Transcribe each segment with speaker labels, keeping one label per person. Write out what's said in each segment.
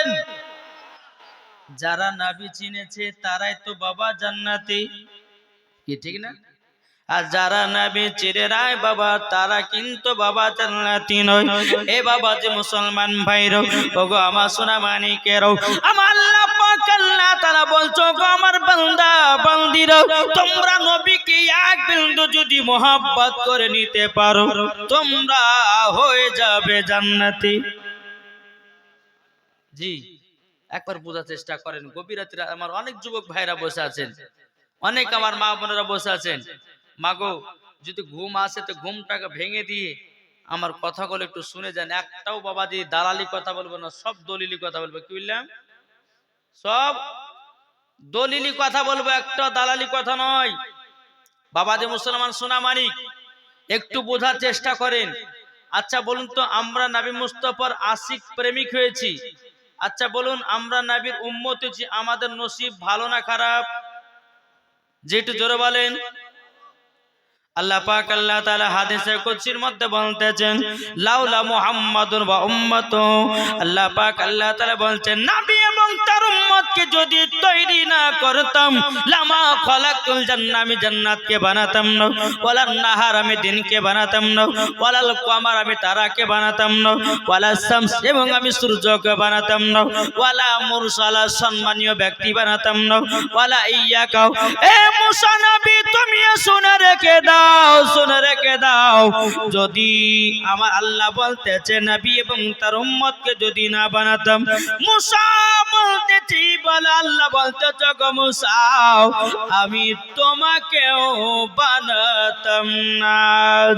Speaker 1: বলেন, যারা নবী চিনেছে তারাই তো বাবা জান্নাতি, কি ঠিক না? আর যারা নবী চিনে নাই বাবা, তারা কিন্তু বাবা জান্নাতি নয়। এ বাবা যে মুসলমান ভাইরা, ওগো আমার সোনা মানিকেরা, আমার আল্লাহ পাক আল্লাহ তাআলা বলছো, গো আমার বান্দা বান্দিরা, তোমরা নবীকে এক বিন্দু যদি মোহাব্বত করে নিতে পারো, তোমরা হয়ে যাবে জান্নাতি। জি, একবার বোঝার চেষ্টা করেন। গভীর রাতে আমার অনেক যুবক ভাইরা বসে আছেন, অনেক আমার মা বোনেরা বসে আছেন। মাগো, যদি ঘুম আসে তো ঘুমটাকে ভেঙে দিয়ে আমার কথাগুলো একটু শুনে যান। একটাও বাবা দিয়ে দালালি কথা বলবো না, সব দলিলি কথা বলবো। কি বললাম? সব দলিলি কথা বলবো, একটা দালালি কথা নয়। বাবা যে মুসলমান সোনা মানিক, একটু বোঝার চেষ্টা করেন। আচ্ছা বলুন তো, আমরা নবী মুস্তাফার আশিক প্রেমিক হয়েছি, আচ্ছা বলুন আমরা নবীর উম্মত হয়েছি, আমাদের নসিব ভালো না খারাপ? যেটু জোরে বলেন। আল্লাহ পাক আল্লাহ তাআলা হাদিসে কুদসির মধ্যে বলতেছেন, লাউলা মুহাম্মাদুর ওয়া উম্মাতু, আল্লাহ পাক আল্লাহ তাআলা বলছেন, নবী এবং তার উম্মতকে যদি তৈরি না করতাম, লামা খালাকুল জান্নাহ, আমি জান্নাতকে বানাতাম না, ওয়ালান নাহার, আমি দিনকে বানাতাম না, ওয়ালাল কমার, আমি তারাকে বানাতাম না, ওয়ালাস শামস, এবং আমি সূর্যকে বানাতাম না, ওয়ালা মুরসালা, সম্মানীয় ব্যক্তি বানাতাম না, ওয়ালা ইয়াকা। এ মুসা নবী, তুমি শুনে রেখে দাও, শুনে রেখে দাও, যদি আমার আল্লাহ বলতেছে নবী এবং তার উম্মতকে যদি না বানাতাম, মুসা বলতেছি, বলে আল্লাহ বলতেছে, গো মুসা, আমি তোমাকেও বানাতাম না।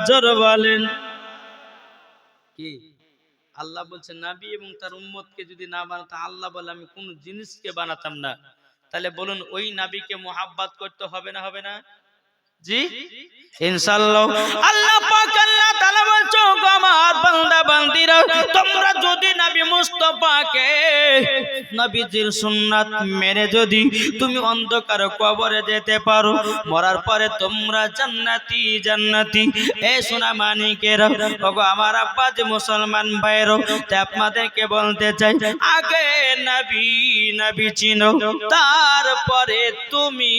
Speaker 1: জোর বলেন। কি আল্লাহ বলছেন নবী এবং তার উম্মতকে যদি না বানাতাম, আল্লাহ বলে আমি কোন জিনিসকে বানাতাম না। তাহলে বলুন, ওই নবীকে মুহাব্বত করতে হবে না, হবে না? জি ইনশাআল্লাহ। আল্লাহ পাক আল্লাহ তাআলা বলছো, গো আমার বান্দা বান্দিরা, তোমরা যদি নবী মুস্তাফাকে, নবীজির সুন্নাত মেনে যদি তুমি অন্ধকার কবরে যেতে পারো, মরার পরে তোমরা জান্নাতি জান্নাতি। এ সোনা মানিকেরা, ওগো আমার আব্বা যে মুসলমান ভাইরা, তাই আপনাদেরকে বলতে চাই, আগে নবী নবী চিনো, তারপরে তুমি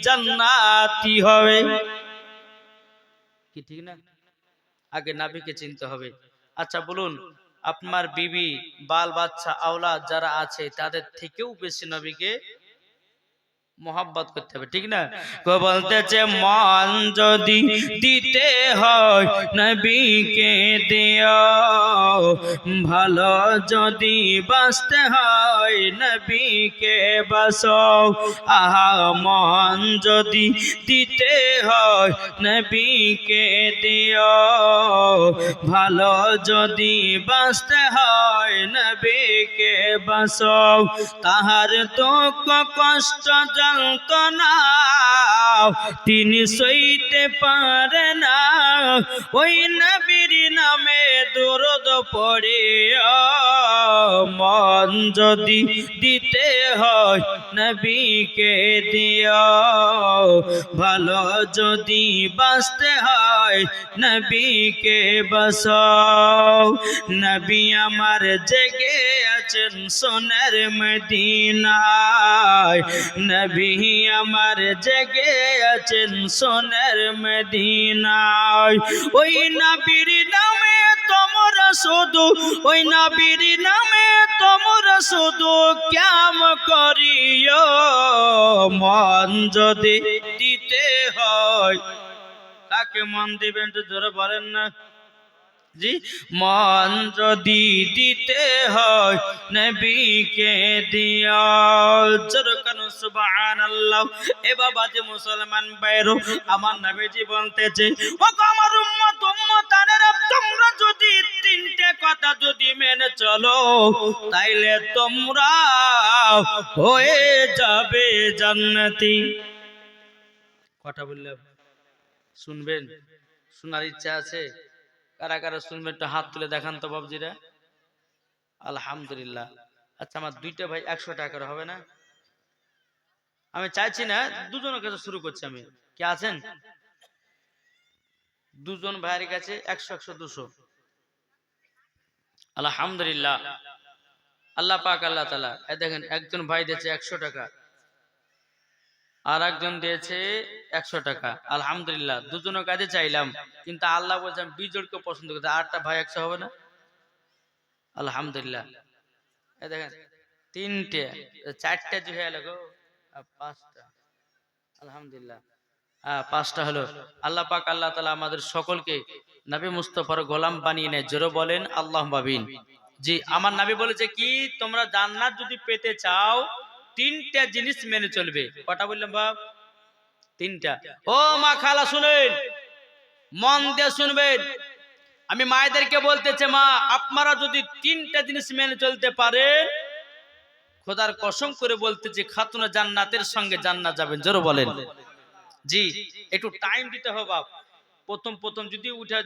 Speaker 1: জান্নাতি হবে, কি ঠিক না? আগে নবীকে চিনতে হবে। আচ্ছা বলুন, আপনার বিবি, বাল বাচ্চা, আওলাদ যারা আছে, তাদের থেকেও বেশি নবীকে মোহাব্বত করতে হবে, ঠিক না? কো বলতেছে, মন যদি দিতে হয় নবীকে দিও, ভালো যদি বাঁচতে হয় নবীকে বাসো। আহা, মন যদি দিতে হয় নবীকে দিও, ভালো যদি বাঁচতে হয় নবীকে বাসো। তাহার দুঃখ কষ্ট যন্ত্রণা তিনি সইতে পারে না, ওই নবীর নামে দরুদ পড়িও। মন যদি দিতে হয় নবীকে দিও, ভালো যদি বাঁচতে হয় নবীকে বাঁচাও। নবী আমার জেগে আছেন সোনার মদিনায়, নবী আমার জেগে আছেন সোনার মদিনায়। ওই নবীর নামে তোমরা শুধু, ওই নবীর নামে তোমরা শুধু কাম করিও। মন যদি দিতে হয়, কাকে মন দিবেন তো জোরে বলেন না? জি, মন যদি দিতে হয় নবীকে দিও। জোরে কেন সুবহানাল্লাহ। এ বাবা যে মুসলমান ভাইরা, আমার নবীজি বলতেছে, ও আমার উম্মত উম্মতানেরা, তোমরা যদি তিনটে কথা যদি মেনে চলো, তাইলে তোমরা হয়ে যাবে জান্নাতি। কথা বললাম, শুনবেন? শোনার ইচ্ছা আছে? কারা কারা শুনবেন একটু হাত তুলে দেখান তো বাবজিরা। আলহামদুলিল্লাহ। আচ্ছা, আমার দুইটা ভাই 100 টাকা করে হবে না? আমি চাইছি না, দুজনের কাছে শুরু করছি আমি। কে আছেন? দুজন ভাইয়ের কাছে 100 100 200। আলহামদুলিল্লাহ। আল্লাহ পাক আল্লাহ তাআলা এই দেখেন একজন ভাই দিয়েছে 100 টাকা আর একজন দিয়েছে 100 টাকা আলহামদুলিল্লাহ দুজনের কাছে চাইলাম কিন্তু আল্লাহ বলেছেন বিজোড়কে পছন্দ করতে আটটা ভাই 100 হবে না আলহামদুলিল্লাহ এই দেখেন তিনটে চারটে যে হয়ে গেল আর পাঁচটা আলহামদুলিল্লাহ পাঁচটা হলো আল্লাহ পাক আল্লাহ তাআলা আমাদের সকলকে নবী মুস্তাফার গোলাম বানিয়ে নেয় জোরে বলেন আল্লাহুম্মা আমিন জি আমার নবী বলেছে কি তোমরা জান্নাত যদি পেতে চাও তিনটা জিনিস মেনে চলবে কটা বললাম বাপ তিনটা ও মা খালা শুনেন মন দিয়ে শুনবেন আমি মায়েদেরকে বলতেছে মা আপনারা যদি তিনটা জিনিস মেনে চলতে পারেন খোদার কসম করে বলতেছে খাতুনা জান্নাতের সঙ্গে জান্নাত যাবেন জোরে বলেন জি একটু টাইম দিতে হবে বাপ প্রথম প্রথম যদি উঠে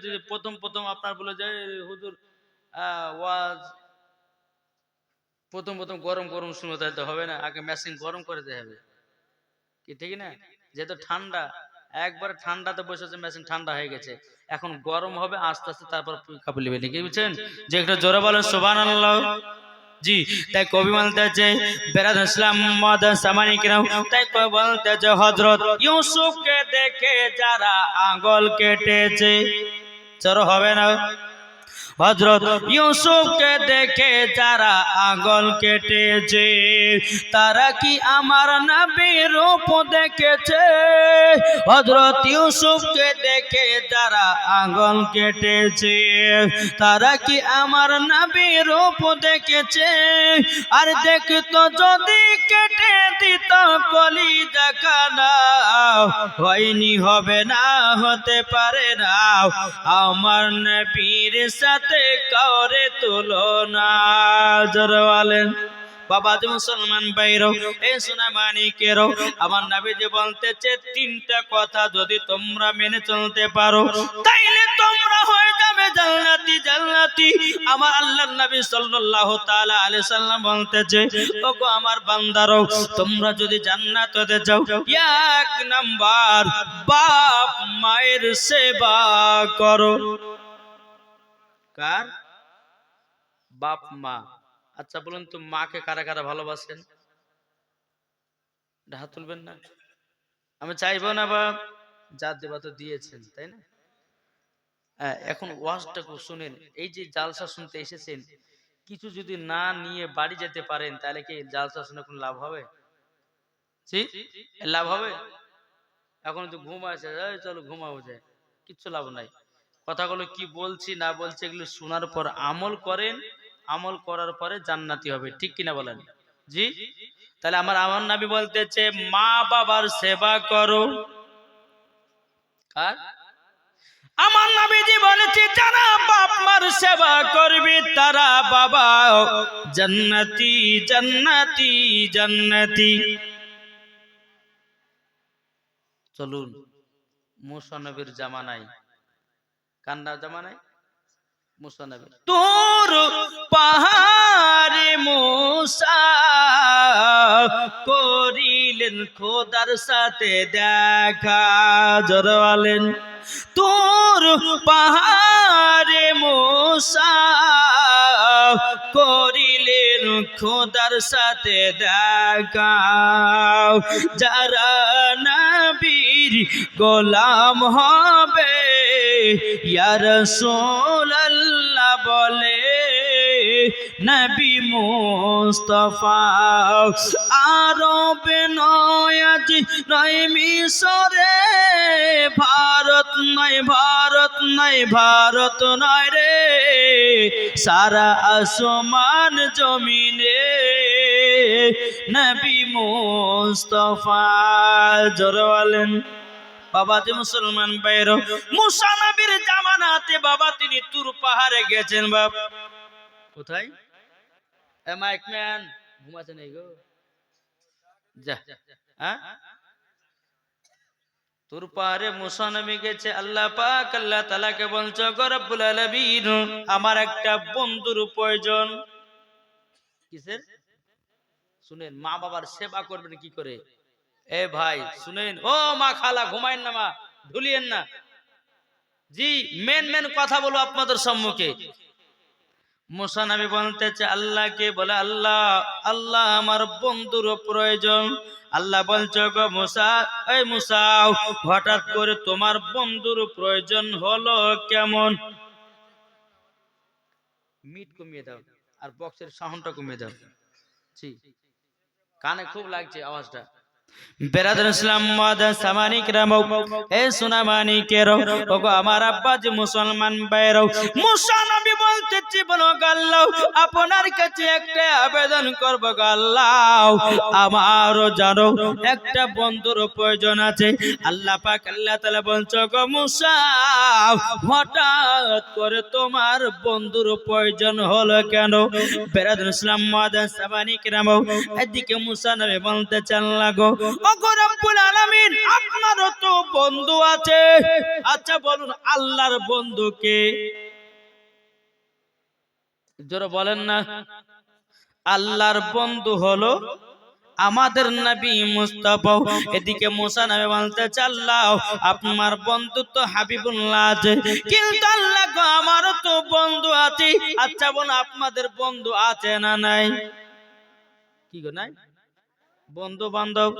Speaker 1: প্রথম আপনার বলে যে হুজুর ওয়াজ প্রথম গরম গরম শুনতে হবে না আগে মেশিন গরম করে দিতে হবে কি ঠিক না যেহেতু ঠান্ডা একবার ঠান্ডাতে বসেছে মেশিন ঠান্ডা হয়ে গেছে এখন গরম হবে আস্তে আস্তে তারপর কাবুল লিবে নাকি বুঝছেন যে একটু জোরে বলেন সুবহানাল্লাহ জি তাই কবি বলতেছে বেরাদ ইসলাম মদ সামানি কিরাম তাই কবি বলতেছে হযরত ইউসুফকে দেখে যারা আঙ্গুল কেটেছে চর হবে না হযরত ইউসুফকে দেখে যারা আঙ্গুল কেটেছে তারা কি আমার নবীর রূপ দেখেছে হযরত ইউসুফকে দেখে যারা আঙ্গুল কেটেছে তারা কি আমার নবীর রূপ দেখেছে আর দেখতো যদি কেটে দিত কলিজা কানা হয়নি হবে না হতে পারে না আমার নবীর সাথে কাউরে তুলনা জোরে বলেন বাবা যে মুসলমান ভাইরো এই সোনা মানিকেরো আমার নবী যে বলতেছে তিনটা কথা যদি তোমরা মেনে চলতে পারো তাইলে তোমরা হয়ে যাবে জান্নাতি জান্নাতি আমার আল্লাহর নবী সাল্লাল্লাহু তাআলা আলাইহি সাল্লাম বলতেছে ওগো আমার বান্দারো তোমরা যদি জান্নাত হতে চাও এক নাম্বার বাপ মায়ের সেবা করো কার বাপ মা আচ্ছা বলুন তো মাকে কারা কারা ভালোবাসেন হাত তুলবেন না আমি চাইবো না বাপ যা দেবা তো দিয়েছেন তাই না এখন ওয়াজটা শুনেন এই যে জালসা শুনতে এসেছেন কিছু যদি না নিয়ে বাড়ি যেতে পারেন তাহলে কি জালসা শুনে কোনো লাভ হবে জি লাভ হবে এখন তো ঘুম আসে চলো ঘুমাবো যায় কিচ্ছু লাভ নাই কথাগুলো কি বলছি না বলছি এগুলো শোনার পর আমল করেন আমল করার পরে জান্নাতি হবে ঠিক কিনা বলেন জি তাহলে আমার নবী বলতেছে মা বাবার সেবা করো কার আমার নবীজি বলেছে যারা বাপ মার সেবা করবে তারা বাবা জান্নাতি জান্নাতি জান্নাতি চলুন মুসা নবীর জামানায় কান্না জামানায় মুসা নবী তোর পাহাড়ে মুসা করিলেন খোদার সাথে দেখা জোরে বলেন তোর পাহাড়ে মুসা করিলেন খোদার সাথে দেখা যারা নবীর গোলাম হবে ইয়া রাসূলুল্লাহ বলে নবী মুস্তাফা আরবে নয় আজ নয় মিশরে ভারত নয় ভারত নয় ভারত নয় রে সারা আসমান জমিনে নবী মুস্তাফা জোরে বলেন বাবা যে মুসলমান ভাইরা মুসা নবীর জামানাতে বাবা তিনি তুর পাহাড়ে গেছেন বাবা কোথায় এ মাইক ম্যান ঘুমাচ্ছে নাই গো যা হ্যাঁ তুর পাহাড়ে মুসা নবী গেছে আল্লাহ পাক আল্লাহ তাআলাকে বলছে গো রব্বুল আলামিন আমার একটা বন্ধুর প্রয়োজন কিসের শুনেন মা বাবার সেবা করবেন কি করে এ ভাই শুনেন ও মা খালা ঘুমায়েন না মা ভুলিয়েন না জি মেন কথা বলো আপনাদের সম্মুখে মুসা নবী বলতেছে আল্লাহকে, বলে আল্লাহ, আল্লাহ আমার বন্ধুর প্রয়োজন। আল্লাহ বলছে গো মুসা, এই মুসা, হঠাৎ করে তোমার বন্ধুর প্রয়োজন হলো কেমন? মিট কমিয়ে দাও আর বক্সের সাউন্ডটা কমিয়ে দাও, জি কানে খুব লাগছে আওয়াজটা। বেরাদর ইসলাম মাদান সামানিক রামও, এ সোনা মানিকেরও, ওগো আমার আব্বা যে মুসলমান বাইরও, মুসা নবী বলতেছে বলো আল্লাহ, আপনার কাছে একটা আবেদন করব আল্লাহ, আমারও জানো একটা বন্ধুর প্রয়োজন আছে। আল্লাহ পাক আল্লাহ তাআলা বলছো গো মুসা, হঠাৎ করে তোমার বন্ধুর প্রয়োজন হলো কেন? বেরাদর ইসলাম মাদান সামানিক রামও, এদিকে মুসা নবী বলতেছেন লাগো, ওগো রব্বুল আলামিন, আপনারও তো বন্ধু আছে, আচ্ছা বলুন আল্লাহর বন্ধু কে? জোরে বলেন না। আল্লাহর বন্ধু হলো আমাদের নবী মুস্তাফা। এদিকে মুসা নবী বলতেছে আল্লাহ, আপনার বন্ধু তো হাবিবুল্লাহ আছে, কিন্তু আল্লাহ গো আমারও তো বন্ধু আছে, আচ্ছা বলুন আপনাদের বন্ধু আছে না নাই? কি গো নাই? বন্ধু বান্ধব,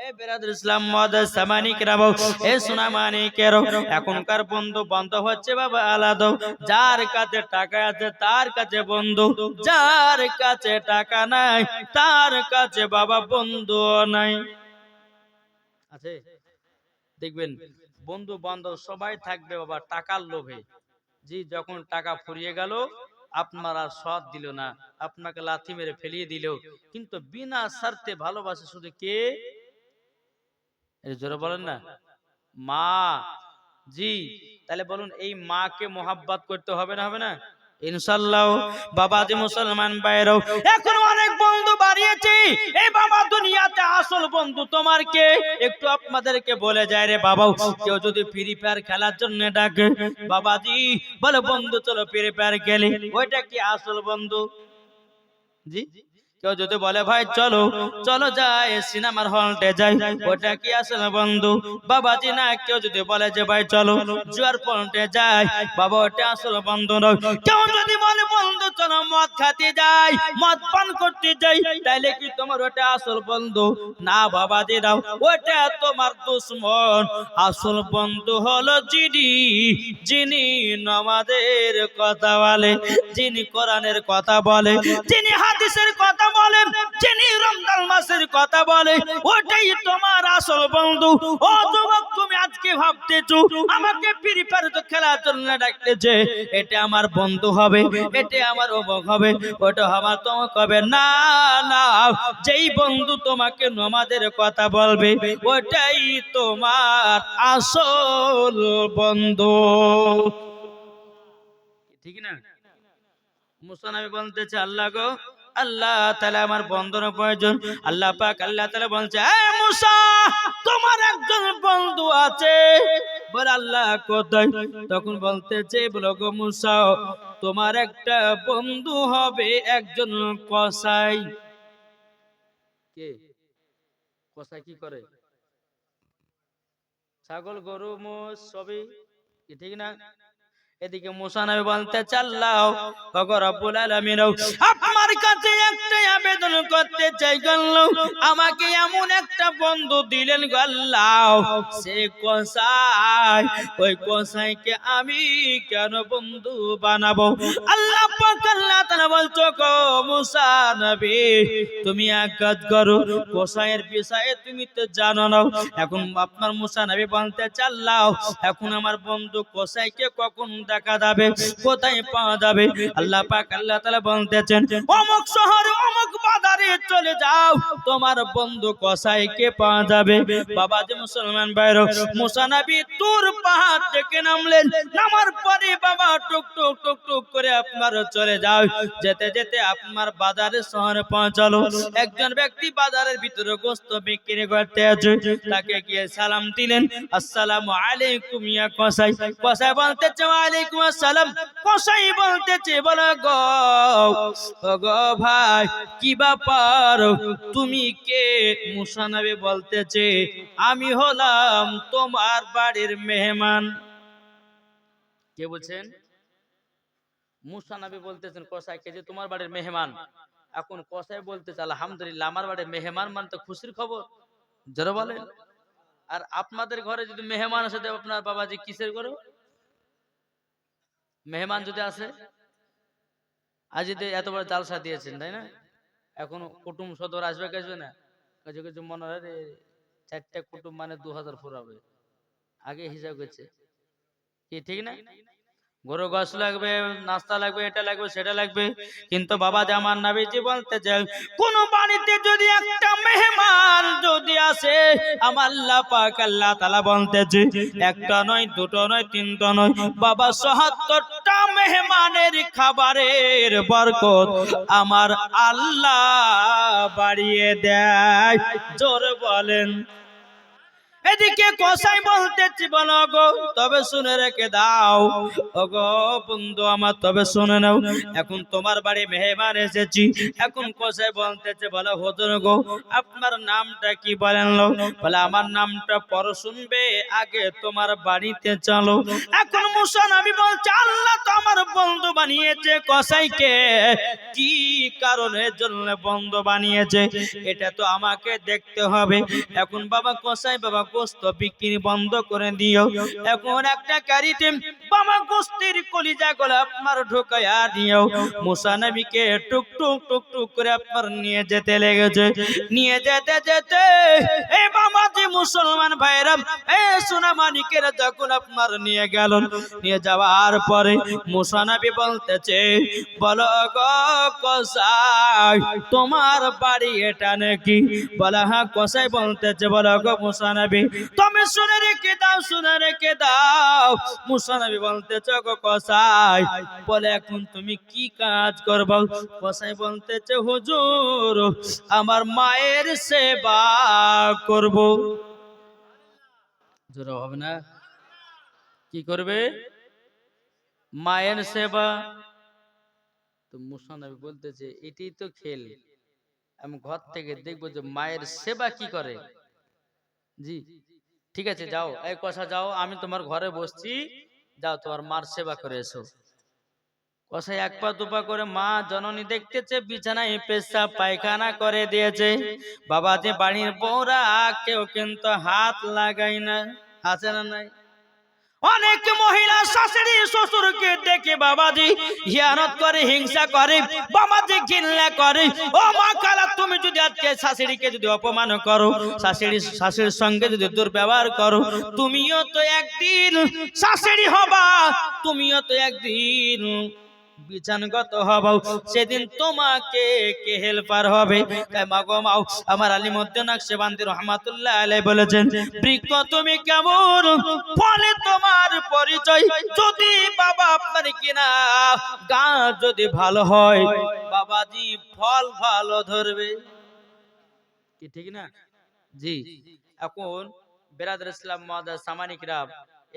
Speaker 1: এ বেরাদর ইসলাম মাদান সামানিক রামও, এ সোনা মানিকেরও, এখনকার বন্ধু বান্ধব হচ্ছে বাবা আলাদা। যার কাছে টাকা আছে তার কাছে বন্ধু, যার কাছে টাকা নাই তার কাছে বাবা বন্ধু নাই। আছে দেখবেন বন্ধু বান্ধব সবাই থাকবে বাবা টাকার লোভে। জি যখন টাকা ফুরিয়ে গেল, আপনার আর সৎ দিল না, আপনাকে লাথি মেরে ফেলিয়ে দিল, কিন্তু বিনা স্বার্থে ভালোবাসে শুধু কে? জোরে বলেন না, মা। জি তাহলে বলুন এই মাকে মোহাব্বত করতে হবে না, হবে না? ইনশাআল্লাহ। বাবাজি মুসলমান ভাইরাও, এখন অনেক বন্ধু বাড়িয়েছে, এই বাবা দুনিয়াতে আসল বন্ধু তোমার কে? একটু আপনাদেরকে বলে যায় রে বাবা, কেউ যদি ফ্রি ফায়ার খেলার জন্য ডাকে, বাবাজি বলে বন্ধু চলো ফ্রি ফায়ার খেলি, ওইটা কি আসল বন্ধু? জি কেউ যদি বলে ভাই চলো চলো যাই সিনেমার হলতে যাই, ওটা কি আসলে বন্ধু? বাবাজি না। কেউ যদি বলে যে ভাই চলো জুয়ার পয়েন্টে যাই, বাবা ওটা আসলে বন্ধু নয়। কেউ যদি বলে বন্ধু চলো মদ খাতে যাই, মদ পান করতে যাই, তাইলে কি তোমার ওটা আসল বন্ধু? না বাবাজি দাও, ওটা তোমার দুশ্মন। আসল বন্ধু হলো যিনি নামাজের কথা বলে, যিনি কোরআনের কথা বলে, যিনি হাদিসের কথা বলেন, যিনি রমজান মাসের কথা বলে, ওটাই তোমার আসল বন্ধু। ও যুবক তুমি আজকে ভাবতেছো আমাকে ফ্রি ফায়ার তো খেলার জন্য ডাকতেছে, এটা আমার বন্ধু হবে, এটা আমার অমুক হবে, ওটা আমার তমুক হবে। না না, যেই বন্ধু তোমাকে নামাজের কথা বলবে ওটাই তোমার আসল বন্ধু, ঠিক না? মুসা নবী বলতেছে আল্লাহ গো, আল্লাহ তাআলা আমার বন্ধুর প্রয়োজন। আল্লাহ পাক আল্লাহ তাআলা বলছে এ মুসা, তোমার একজন বন্ধু আছে। বলে আল্লাহ কোথায়? তখন বলতেছে বলো গো মুসা, তোমার একটা বন্ধু হবে একজন কসাই। কে কসাই? কি করে? ছাগল গরু মোষ সবই, ঠিক না? এদিকে মুসা নবী বলতে চাল্লাও, ওগো রব্বুল আলামিন, আপনার কাছে একটা আবেদন করতে চাই আল্লাহ, আমাকে এমন একটা বন্ধু দিলেন গো আল্লাহ, সে কসাই, ওই কসাইকে আমি কেন বন্ধু বানাবো? আল্লাহ পাক আল্লাহ তাআলা বলছো গো মুসা নবী, তুমি এক কাজ করো, কসাইয়ের বিষয়ে তুমি তো জানো না। এখন আপনার মুসা নবী বলতে চাল্লাও, এখন আমার বন্ধু কসাইকে কখন দেখা যাবে, কোথায় পাওয়া যাবে? আল্লাহ পাক আল্লাহ তাআলা বলতেছেন অমুক শহরে অমুক বাজারে চলে যাও, তোমার বন্ধু কসাইকে পাওয়া যাবে। বাবাজি মুসলমান ভাইরা, মুসা নবী তুর পাহাড় থেকে নামলেন, নামার পরে বাবা টুক টুক টুক টুক করে আপনার চলে যাও, যেতে যেতে আপনার বাজারের শহরে পৌঁছালো। একজন ব্যক্তি বাজারের ভিতরে গোশত বিক্রি করতে আছে, তাকে গিয়ে সালাম দিলেন, আসসালামু আলাইকুম ইয়া কসাই। কসাই বলতেছে ওয়ালাইকুম আসসালাম। কসাই বলতেছে বলো গো, গো ভাই কি ব্যাপার, তুমি কে? মুসা নবী বলতেছে আমি হলাম তোমার বাড়ির মেহমান। কে বলছেন? মুসা নবী বলতেছেন কসাইকে যে তোমার বাড়ির মেহমান। এখন কসাই বলতেছে আলহামদুলিল্লাহ, আমার বাড়ির মেহমান মানে তো খুশির খবর, যারা বলেন। আর আপনাদের ঘরে যদি মেহমান আসে, আপনার বাবাজি কিসের করো? মেহমান যদি আসে, আজ যদি এত বড় জালসা দিয়েছেন, তাই না? এখন কুটুম সদর আসবে, আসবে না? কিছু কিছু মনে হয় রে, 4টা কুটুম মানে 2000 ফুরাবে, আগে হিসাব করছে কি, ঠিক না? গরু গোশ লাগবে, নাস্তা লাগবে, এটা লাগবে, সেটা লাগবে। কিন্তু বাবা জামান নবীজি বলতেছে, কোন বাড়িতে যদি একটা মেহমান যদি আসে, আমার আল্লাহ পাক আল্লাহ তাআলা বলতেছে, একটা নয়, দুটো নয়, তিনটা নয়, বাবা ৭৭টা মেহমানের খাবারের বরকত আমার আল্লাহ বাড়িয়ে দেয়। জোরে বলেন। এদিকে কসাই বলতেছি, বলো গো তবে শুনে রেখে দাও, ও গো বন্ধু আমার, তবে শুনে নাও, এখন তোমার বাড়ি মেহমান এসেছি। এখন কসাই বলতেছে, বলো হুজুর গো আপনার নামটা কি বলেন? লো বলে আমার নামটা পরে শুনবে, আগে তোমার বাড়িতে চলো। এখন মুসা নবী বলছে, আল্লাহ তো আমার বন্ধু বানিয়েছে কসাইকে, কি কারণের জন্য বন্ধু বানিয়েছে এটা তো আমাকে দেখতে হবে। এখন বাবা কসাই, বাবা গোস্ত বিক্রি বন্ধ করে দিও। এখন একটা গাড়িতে বাবা গোস্তের কলিজা গুলো আপনার ঢোকায়া দিও। মুসা নবীকে টুক টুক টুক টুক করে আপনার নিয়ে যেতে লেগেছে। নিয়ে যেতে যেতে এই বাবা যে মুসলমান ভাইরা, এই সোনা মানিকেরা যখন আপনার নিয়ে গেল, নিয়ে যাওয়ার পরে মুসা নবী বলতেছে, বলো গো কসাই তোমার বাড়ি এটা নাকি? বলা হ্যাঁ। কসাই বলতেছে, বলো গো মুসা নবী তুমি শুনে রেখে দাও, শুনে রেখে দাও। মুসা নবী বলতেছে, গো কসাই বলে এখন তুমি কি কাজ করবে? কসাই বলতেছে, হুজুর আমার মায়ের সেবা করব। জোরে হবে না? কি করবে? মায়ের সেবা। তো মুসা নবী বলতেছে, এটাই তো খেল, আমি ঘর থেকে দেখবো যে মায়ের সেবা কি করে। জি ঠিক আছে, যাও এই কষা যাও, আমি তোমার ঘরে বসছি, যাও তোমার মার সেবা করে এসো। কষাই এক পা দুপা করে মা জননী দেখতেছে বিছানায় পেশাব পায়খানা করে দিয়েছে। বাবা যে বাড়ির বউরা কেউ কিন্তু হাত লাগাই না, আছে না নাই? অনেক মহিলা শাশুড়ি শ্বশুরকে দেখে বাবাজি হিয়ানত করে, হিংসা করে, বাবাজি ঘৃণা করে। ও মা খালা, তুমি যদি আজকে শাশুড়িকে যদি অপমান করো, শাশুড়ির সঙ্গে যদি দুর্ব্যবহার করো, তুমিও তো একদিন শাশুড়ি হবা, তুমিও তো একদিন বিছানগত হবাও, সেদিন তোমাকে কে হেল্পার হবে? তাই মাগো মাও আমার আলিমউদ্দিন নকশবন্দি রহমাতুল্লাহ আলাইহি বলেছেন, বৃক্ষ তুমি কেমন ফলে তোমার পরিচয়। যদি বাবা আপনার কিনা গাছ যদি ভালো হয়, বাবাজি ফল ভালো ধরবে, কি ঠিক না? জি। এখন বেরাদর ইসলাম মুআজ্জাজ সামানিকরাম,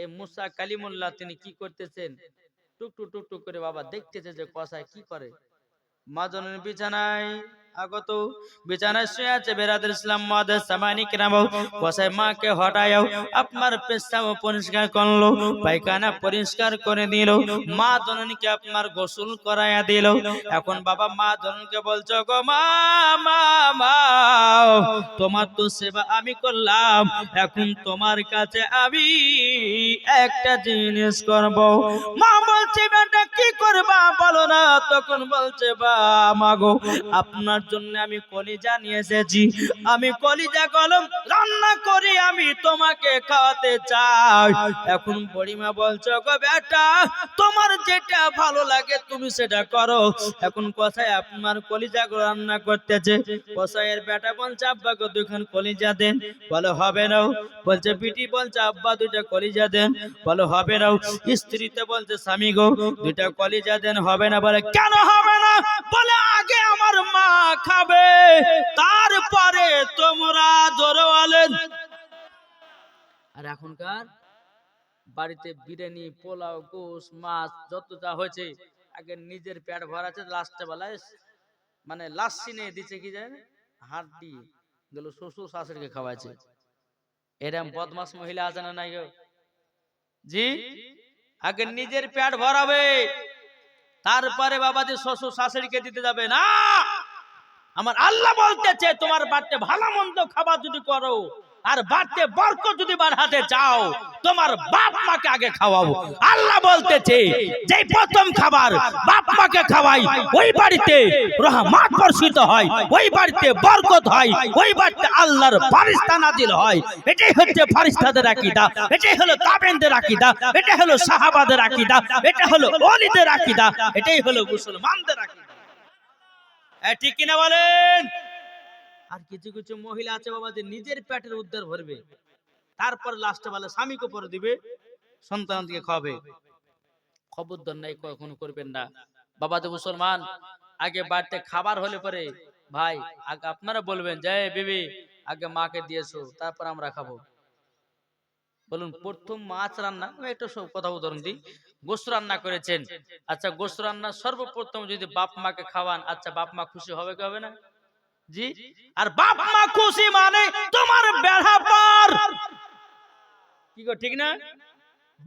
Speaker 1: এই মুসা কালিমুল্লাহ তিনি কি করতেছেন? টুকটুক টুকটুক করে বাবা দেখতেছে যে কসাই কি করে। মা জননী বিছানায় আগত, বিছানায় শুয়ে আছে। বেরাদর ইসলাম মুআজ্জাজ সামানিকরাম, কসাই মাকে হটায়ও আপনার পেশাব পরিষ্কার করলো, পায়খানা পরিষ্কার করে দিল, মা জননীকে আপনার গোসল করায়া দিল। এখন বাবা মা জননীকে বলছো, গো মা, মা মা তোমার তো সেবা আমি করলাম, এখন তোমার কাছে আমি একটা জিনিস করব। মা বলছে, বেটা কি করবা বলো না? তখন বলছে, বা মাগো আপনার জন্য আমি কলিজা নিয়ে এসেছি, আমি কলিজা কলম রান্না করে আমি তোমাকে খাওয়াতে চাই। এখন বড়িমা বলছে, গো বেটা তোমার যেটা ভালো লাগে তুমি সেটা করো। এখন কসাই আপনার কলিজা রান্না করতেছে। কসাইয়ের বেটা বলছে, আব্বা গো দুখান কলিজা দেন। বলে হবে না। বলছে বিটি বলছে, আব্বা দুইটা কলিজা দেন। বলে হবে না। স্ত্রীতে বলছে, স্বামী গো দুইটা কলিজা দেন। হবে না। বলে কেন হবে না? বলে আগে আমার মা খাবে, তারপরে তোমরা। জোরে বলেন। আর এখনকার বাড়িতে বিরিয়ানি, পোলাও, গোশ, মাছ যত যা হয়েছে, আগে নিজের পেট ভরাচ্ছে, লাস্টে বেলায় মানে লাস্সি নিয়ে দিচ্ছে, কি যায় হাত দিয়ে গেল শ্বশুর শাশুড়িকে খাওয়াচ্ছে। এরম বদমাস মহিলা আছে না নাই গো? জি, আগে নিজের পেট ভরাবে, তারপরে বাবাজি শ্বশুর শাশুড়িকে দিতে যাবে না। আমার আল্লাহ বলতেছে তোমার বাড়িতে ভালো মন্দ খাবার যদি করো আর বাড়িতে বরকত যদি বাড়াতে চাও তোমার বাপ মাকে আগে খাওয়াও। আল্লাহ বলতেছে যে প্রথম খাবার বাপ মাকে খাওয়াই ওই বাড়িতে রহমত বর্ষিত হয়, ওই বাড়িতে বরকত হয়, ওই বাড়িতে আল্লাহর ফেরেশতা নাজিল হয়। এটাই হচ্ছে ফেরেশতাদের আকীদা, এটাই হলো তাবেঈনদের আকীদা, এটা হলো সাহাবাদের আকীদা, এটা হলো ওলিদের আকীদা, এটাই হলো মুসলমানদের আকীদা। ঠিক কিনা বলেন? আর কিছু কিছু মহিলা আছে বাবা যে নিজের পেটের উদ্ধার ভরবে, তারপর লাস্টে বলে স্বামীকে পরে দিবে, সন্তানকে খাবে। খবরদার নাই, কখনো করবেন না বাবা যে মুসলমান। আগে বাড়িতে খাবার হলে পরে ভাই আগে আপনারা বলবেন যে বিবি আগে মাকে দিয়েছো তারপর আমরা খাবো। বলুন প্রথম মাছ রান্না, আমি একটা কথা উদাহরণ দিই, গোশত রান্না করেছেন, আচ্ছা গোশত রান্না সর্বপ্রথম যদি বাপ মাকে খাওয়ান, আচ্ছা বাপ মা খুশি হবে কি হবে না? জি। আর বাপ মা খুশি মানে তোমার বেড়া পার, কি গো ঠিক না?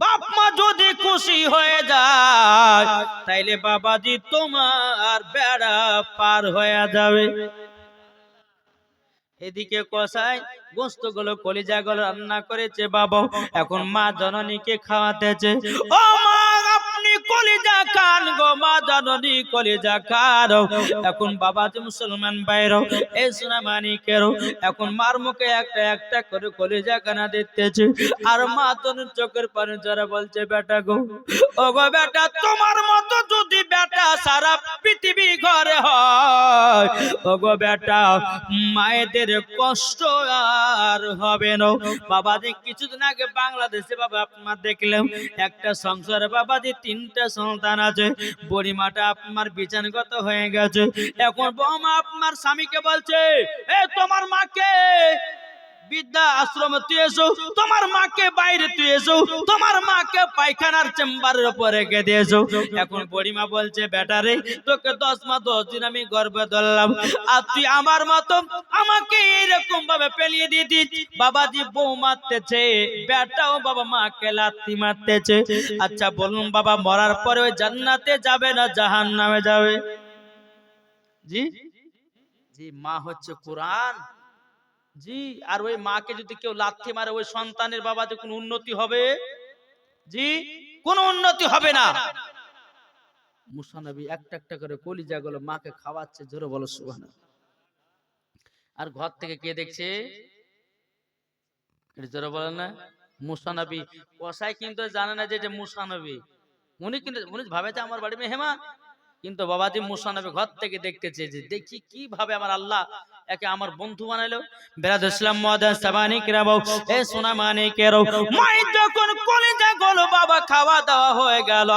Speaker 1: বাপ মা যদি খুশি হয়ে যায় তাইলে বাবাজি তোমার বেড়া পার হয়ে যাবে। এদিকে কষাই গোস্ত গুলো কলিজা গুলো রান্না করেছে বাবা, এখন মা জননীকে খাওয়াতেছে। ও মা আপনি কলিজা খান গো, মা জননী কলিজা খান। এখন বাবা যে মুসলমান বাইরও এই সোনা মানিকেরও এখন মার মুখে একটা একটা করে কলিজা খানা দিতেছে। আর মা তনুর চোখের পানি জরা বলছে বেটা গো, ও গো বেটা তোমার মতো যদি বেটা সারা পৃথিবী ঘরে হয়, ও গো বেটা মায়েদের কষ্ট আর হবে না। বাবাজি কিছুদিন আগে বাংলাদেশে বাবা আপনার দেখলাম একটা সংসারে বাবাজি 3টা সন্তান আছে, বুড়িমাটা আপনার বিছানাগত হয়ে গেছে। এখন বৌমা আপনার স্বামীকে বলছে এ তোমার মাকে বিদ্যা আশ্রমে তুই এসো, তোমার মাকে বাইরে তুই এসো, তোমার মাকে পায়খানার চেম্বারের উপরে রেখে দিয়েছো। এখন বুড়িমা বলছে বেটা রে তোকে 10 মাস 10 দিন আমি গর্ভে ধরলাম আর তুই আমার মতো আমাকে এরকম ভাবে পেলিয়ে দিতিস। বাবাজি বউ মারতেছে, বেটাও বাবা মাকে লাথি মারতেছে। আচ্ছা বলুন বাবা মরার পরে ওই জান্নাতে যাবে না জাহান্নামে যাবে? জি জি, মা হচ্ছে কোরআন। জি, আর ওই মাকে যদি কেউ লাথি মারে ওই সন্তানের বাবা যে কোনো উন্নতি হবে? জি, কোনো উন্নতি হবে না। মুসা নবী একটা একটা করে কলিজা গুলো মাকে খাওয়াচ্ছে, জোরে বলো সুবহানাল্লাহ। আর ঘর থেকে কে দেখছে? জোরে বলেন না। মুসা নবী কসাই কিন্তু জানে না যে মুসা নবী, উনি কিন্তু উনি ভাবে যে আমার বাড়ি মেহমান, কিন্তু বাবাজি মুসা নবী ঘর থেকে দেখতেছে যে দেখি কিভাবে আমার আল্লাহ একে আমার বন্ধু বানাইলো। বেরাদুল ইসলাম মুআদ্দাস সাবানি কিরাবো এ সোনা মানিকেরও মাই যখন কলিজা গলো বাবা খাওয়া দাওয়া হয়ে গেল,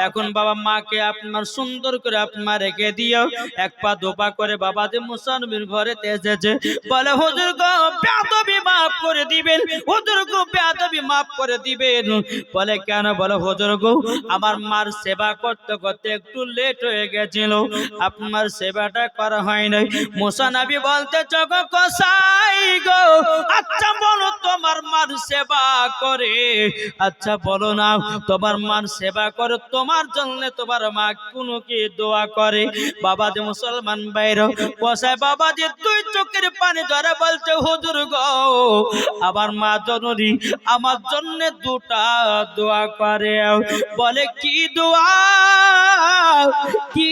Speaker 1: এখন বাবা মাকে আপনার সুন্দর করে আপনার রেখে দিও। এক পা দোপা করে বাবাজি মুসা নবীর ঘরে এসেছে, বলে হুজুর গো বেয়াদবি মাফ করে দিবেন, হুজুর গো বেয়াদবি মাফ করে দিবেন। বলে কেন? বলে হুজুর গো আমার মার সেবা করতে করতে একটু লেট হয়ে গেছিল, আপনার সেবাটা করা হয় নাই। মুসা নবী বলতে চগো কসাই গো আচ্ছা বলো তোমার মার সেবা করে, আচ্ছা বলো না তোমার মার সেবা করে তোমার জন্য তোমার মা কোনো কি দোয়া করে? বাবাজি মুসলমান বাইরে কসাই বাবাজি দুই চোখের পানি ধরে বলছে হুজুর গো আমার মা জননী আমার জন্য দুটা দোয়া করে। বলে কি দোয়া, কি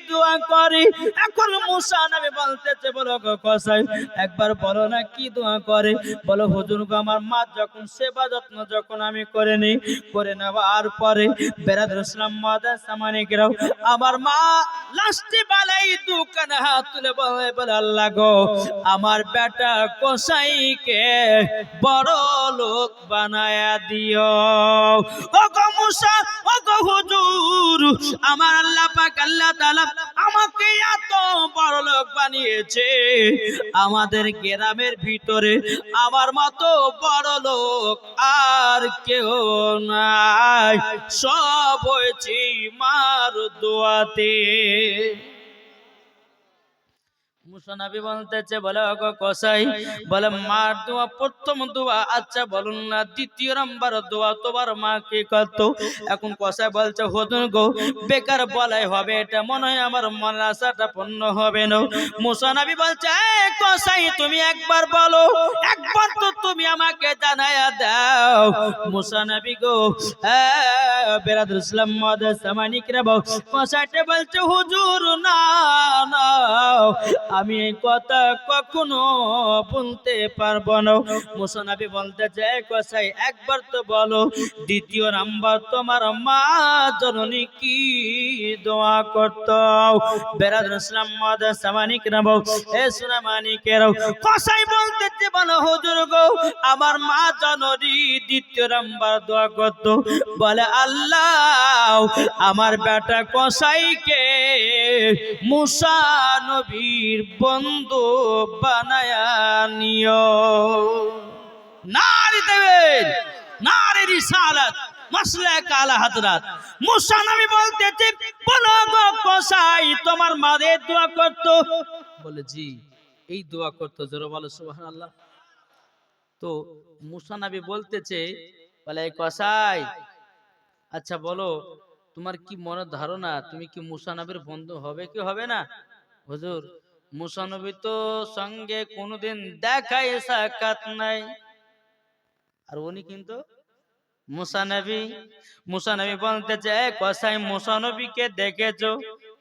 Speaker 1: দোয়া করে? এখন মুসা নবী বলতেছে বলো গো কসাই একবার বলো না কি দোয়া করে? বলো হুজুর গো আমার মা যখন সেবা যত্ন যখন আমি করে নেই, করে নেওয়ার পরে বেরাদুল ইসলাম মুআদ্দাস সামানিকেরাও আমার মা লাস্টে বেলায় দুখানা হাত তুলে বলে আল্লাহ গো আমার বেটা কসাইকে বড় লোক বানায়া দিও। ও গো মুসা, ও গো হুজুর আমার আল্লাহ পাক আল্লাহ তাআলা আমাকে এত বড় লোক বানিয়েছে, আমাদের গ্রামের ভিতরে আমার মতো বড় লোক আর কেউ নাই, সব হয়েছে মার দোয়াতে। মুসা নবী বলতেছে, বলে ওগো কসাই, বলে মার দোয়া প্রথম দোয়া, আচ্ছা বলুন না দ্বিতীয় নাম্বার দোয়া তোমার মা কি করত? এখন কসাই বলছে, হুজুর গো বেকার বলাই হবে, এটা মনে হয় আমার মনের আশাটা পূর্ণ হবে না। মুসা নবী বলছে, এই কসাই তুমি একবার বলো, একবার তো তুমি আমাকে জানায়া দাও। মুসা নবী গো বেরাদুল ইসলাম মাদার সামানিকরা কসাইটা বলছে, হুজুর না না, আমি এই কথা কখনো বলতে পারবো না। মুসা নবী বলতে চাই, কসাই একবার তো বলো, দ্বিতীয় নাম্বার তোমার মা জননী কি দোয়া করত? বেরাদুল ইসলাম মাদার সামানিকরা এ সোনা মানিকেরাও কসাই বলতে বলো, হুজুর গো আমার মা জননী দ্বিতীয় নাম্বার দোয়া করত, বলে আল্লাহ আমার বেটা কসাইকে মুসা নবীর বন্ধু বানায়া নিও। নারী দেবেন, নারী রিসালাত, মাসলা কালা হাজরাত। মুসা নবী বলতেছে, বলো গো কসাই তোমার মায়ের দোয়া করত? বলে জি এই দোয়া করতো। জোরে বলো সুবহানাল্লাহ। তো মুসা নবী বলতেছে, বলে এই কসাই আচ্ছা বলো তোমার কি মনের ধারণা, তুমি কি মুসা নবীর বন্ধু হবে কি হবে না? হুজুর মুসা নবী তো সঙ্গে কোনোদিন দেখাই সাক্ষাৎ নাই, আর উনি কিন্তু মুসা নবী বলতেছে, কসাই মুসা নবীকে দেখেছো?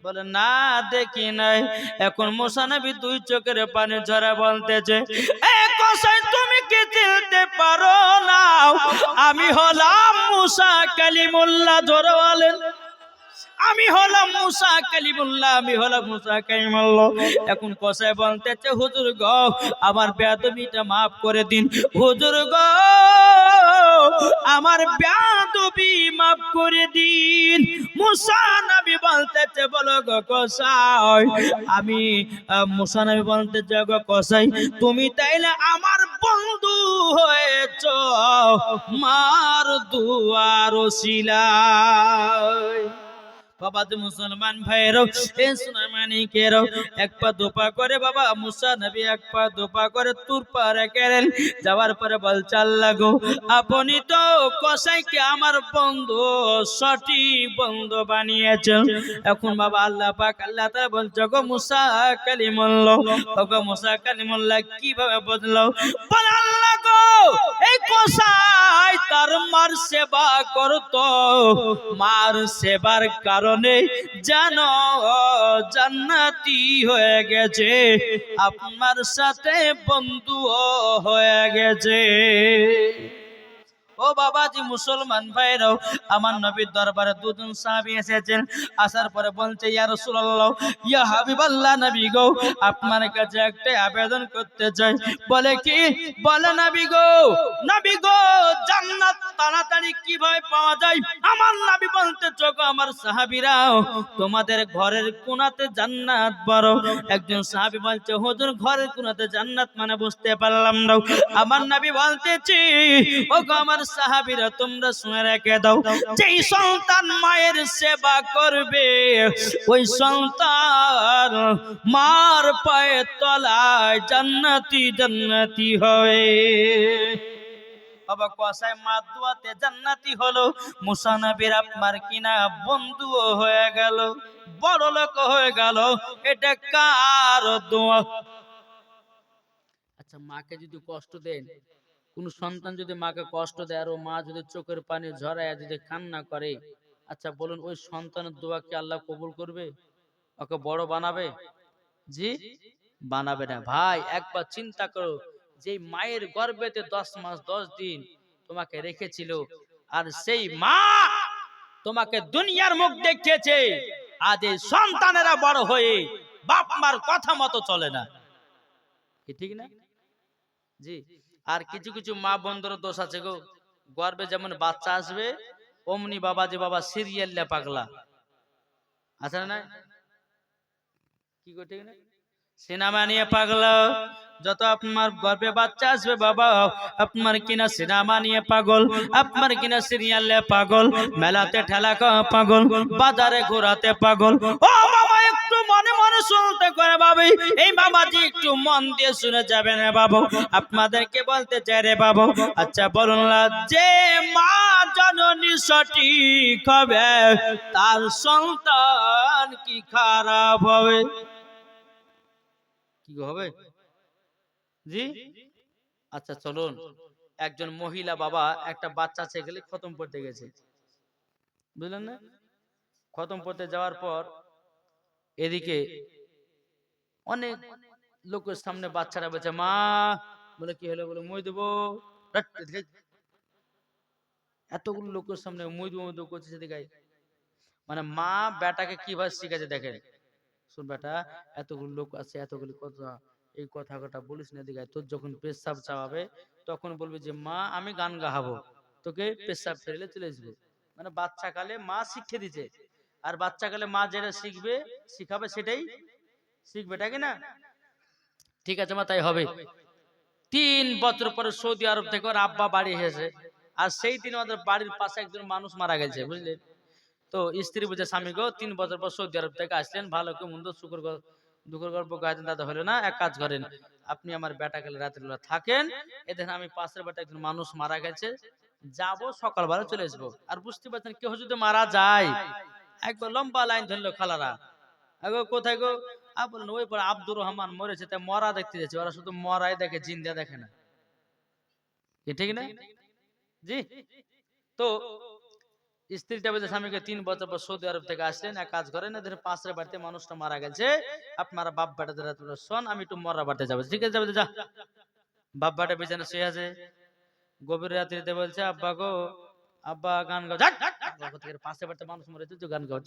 Speaker 1: বলে না দেখি নাই। এখন মুসা নবী দুই চোখের পানি ঝরা বলতেছে, এ কসাই তুমি কি চিনতে পারো না আমি হলাম মুসা কালিমুল্লাহ? জোরে বলেন, আমি হলাম মুসা কালিমুল্লাহ, আমি হলাম মুসা কালিমুল্লাহ। এখন কসাই বলতেছে, হুজুর গো আমার বেয়াদবিটা মাফ করে দিন, হুজুর গো আমার বেয়াদবি মাফ করে দিন। মুসা নবী বলতেছে, বলো গো কসাই আমি মুসা নবী বলতেছে, গো কসাই তুমি তাইলে আমার বন্ধু হয়েছ মার দুয়ার ওসিলায়। বাবা তো মুসলমান ভাইরাও এ সোনা মানিকেরাও এক পা দোপা করে বাবা মুসা নবী এক পা দোপা করে তুর পারে গেলেন। যাওয়ার পরে বলছে, আল্লাহ গো আপনি তো কসাইকে আমার বন্ধু সঠিক বন্ধু বানিয়েছেন। এখন বাবা আল্লাহ পাক আল্লাহ তাআলা বলছে, গো মুসা কালিমুল্লাহ, গো মুসা কালিমুল্লাহ কিভাবে বদলাও? বল আল্লাহ গো এই কসাই তার মার সেবা করতো, মার সেবার কারণে জানো জান্নাতি হয়ে গেছে, আপনার সাথে বন্ধুও হয়ে গেছে। ও বাবাজি মুসলমান ভাইরাও আমার নবীর দরবারে দুজন সাহাবী এসেছেন। আসার পরে বলছে, ইয়া রাসূলুল্লাহ ইয়া হাবিবাল্লাহ নবী গো আপনার কাছে একটা আবেদন করতে চাই। বলে কি? বলে নবী গো জান্নাত তাড়াতাড়ি কিভাবে পাওয়া যায়? আমার নবী বলতে, গো আমার সাহাবীরাও তোমাদের ঘরের কোণাতে জান্নাত বড়। একজন সাহাবী বলছে, হুজুর ঘরের কোণাতে জান্নাত মানে বুঝতে পারলাম না। আমার নবী বলতেছি, ও গো আমার সাহাবীরা তোমরা শুনে রেখে দাও, যেই সন্তান মায়ের সেবা করবে ওই সন্তান মার পায়ের তলায় জান্নাতি হয়। বাবা কসাই মা দুয়াতে জান্নাতি হলো, মুসা নবীর আপনার কিনা বন্ধুও হয়ে গেল, বড় লোক হয়ে গেল। এটা কার দোয়া? আচ্ছা মাকে যদি কষ্ট দেন, কোন সন্তান যদি মাকে কষ্ট দেয় আর ও মা যদি চোখের পানি ঝরায় যদি কান্না করে, আচ্ছা বলুন ওই সন্তানের দোয়া কি আল্লাহ কবুল করবে? ওকে বড় বানাবে? জি বানাবে না। ভাই একবার চিন্তা করো, যে মায়ের গর্ভেতে 10 মাস 10 দিন তোমাকে রেখেছিল, আর সেই মা তোমাকে দুনিয়ার মুখ দেখিয়েছে, আজ এই সন্তানেরা বড় হয়ে বাপ মার কথা মতো চলে না, কি ঠিক না? জি। আর কিছু কিছু মা বন্ধুর দোষ আছে গো, গর্ভে যেমন বাচ্চা আসবে অমনি বাবাজি বাবা সিরিয়াল পাগলা আছে না? কি গো ঠিক না? সিনেমা নিয়ে পাগলা। যত আপনার গর্ভে বাচ্চা আসবে বাবা আপনার কিনা সিনেমা নিয়ে পাগল, আপনার কিনা সিরিয়ালে পাগল, মেলাতে ঠেলা পাগল, বাজারে ঘোরাতে পাগল। ও বাবা একটু একটু মনে মনে শুনতে করে বাবু, এই বাবাজি একটু মন দিয়ে শুনে যাবেন বাবু। আপনাদেরকে বলতে চাই রে বাবু, আচ্ছা বলুন না, যে মা জননী সঠিক হবে তার সন্তান কি খারাপ হবে? কি হবে জি? আচ্ছা চলুন, একজন মহিলা বাবা একটা বাচ্চা ছেলে খতম পড়তে গেছে, বুঝলেন না? খতম পড়তে যাওয়ার পর এদিকে অনেক লোকের সামনে বাচ্চারা বলছে মা, বলে কি হলো, বলে মই দেবো। এতগুলো লোকের সামনে মই দেবো মই দেবো করছে সেদিকে। মানে মা বেটাকে কিভাবে শিখাচ্ছে দেখেন, শোন বেটা, এতগুলো লোক আছে, এতগুলো কথা, এই কথা বলিস না দিকে। তোর যখন পেশাব চাওয়াবে তখন বলবি যে মা আমি গান গাহাবো, তোকে পেশাব ফেলে চলে আসবো। মানে বাচ্চা কালে মা শিখে দিছে, আর বাচ্চা কালে মা যেটা শিখবে শিখাবে সেটাই শিখবে, এটা কি না? ঠিক আছে মা, তাই হবে। 3 বছর পরে সৌদি আরব থেকে ওর আব্বা বাড়ি এসেছে, আর সেই দিন আমাদের বাড়ির পাশে একজন মানুষ মারা গেছে, বুঝলেন? তো স্ত্রী বুঝে স্বামী গো 3 বছর পর সৌদি আরব থেকে আসলেন, ভালো কি মন্দ সুখের দুঃখের গল্প গাইতেন, দাদা হলো না, এক কাজ করেন, আপনি আমার বেটা গেলে রাতের বেলা থাকেন, এদের আমি পাশের বেটা একজন মানুষ মারা গেছে, যাবো সকালবেলা চলে আসবো। আর বুঝতে পারছেন কেউ যদি মারা যায়, একবার লম্বা লাইন ধরলো খালারা, আগো কোথায় গো? বললেন ওই পরে আব্দুর রহমান মরেছে, তাই মরা দেখতে যাচ্ছে। ওরা শুধু মরাই দেখে, জিন্দা দেখে না, ঠিক না জি? তো স্ত্রীটা বলছে স্বামীকে 3 বছর পর সৌদি আরব থেকে আসলেন, এক কাজ করেন, এদের পাশের বাড়িতে মানুষটা মারা গেছে, আপনারা বাপ বেটাদের শোন, আমি একটু মরা বাড়িতে যাবো। ঠিক আছে যাবে, যা। বাপ বেটা বিছানা শুয়ে আছে, গভীর রাত্রিতে বলছে আব্বা গো, আব্বা গান গাও। পাশের বাড়িতে মানুষ মরেছে, তুই গান গাও,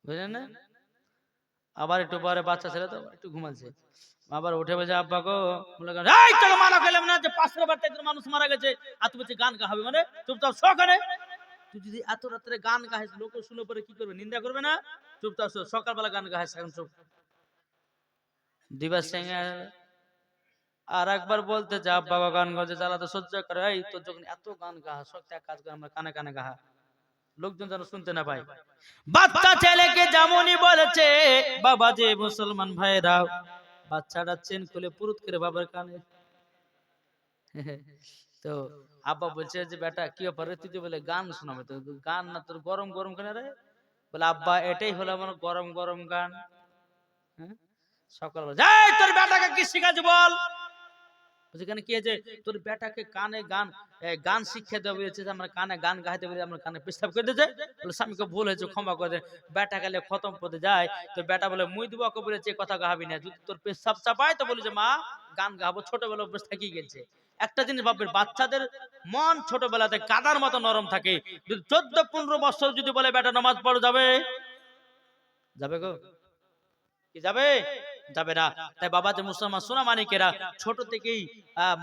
Speaker 1: বুঝলেন না? আবার একটু পরে বাচ্চা ছেলে তো একটু ঘুমাচ্ছে, আবার উঠে বলছে আব্বা গো, এই তোকে মানা করলাম না যে পাশের বাড়িতে একজন মানুষ মারা গেছে, আর তুই বলছিস গান গাহাবি, মানে চুপচাপ সকালে। তুই যদি এত রাত্রে গান গাইস, লোক শুনে পরে কি করবে, নিন্দা করবে না? চুপচাপ সকালবেলা গান গাইস, এখন চুপ। দিবা সিং আর একবার বলতে যা আব্বা গো গান গাছে জ্বালাতে সহ্য করে, এই তোর যখন এত গান গাহা, সত্যি এক কাজ করে আমরা কানে কানে গাহা, লোকজন যেন শুনতে না পায়। বাচ্চা ছেলেকে যেমনই বলেছে বাবা, যে মুসলমান ভাইরা, বাচ্চাটা চেন খুলে পুরুত করে বাবার কানে। তো আব্বা বলছে যে বেটা কি ব্যাপার, তুই বলে গান শোনাবে, তো গান না তোর গরম গরম কেন রে? বলে আব্বা এটাই হলো আমার গরম গরম গান। সকালবেলা যাই তোর বেটাকে কি শিখাচ্ছে বল। সেখানে কি আছে, তোর বেটাকে কানে গান গান শিক্ষা দেওয়া বলেছে, আমরা কানে গান গাইতে বলে আমরা কানে প্রস্তাব করে দিয়েছে। বলে স্বামীকে ভুল হয়েছে, ক্ষমা করে দে। বেটা গেলে খতম পদে যায়, তো বেটা বলে মুই দিব, ওকে বলেছে কথা গাহাবি না, যদি তোর পেশাব চাপায় তো বলে যে মা গান গাহাবো, ছোটবেলা অভ্যাস থাকি গেছে। একটা জিনিস ভাববেন, বাচ্চাদের মন ছোটবেলাতে কাদার মতো নরম থাকে, যদি 14-15 বছর যদি বলে বেটা নামাজ পড়ো, যাবে? যাবে গো? কি যাবে? যাবে না। তাই বাবা যে মুসলমান সোনা মানিকেরা, ছোট থেকেই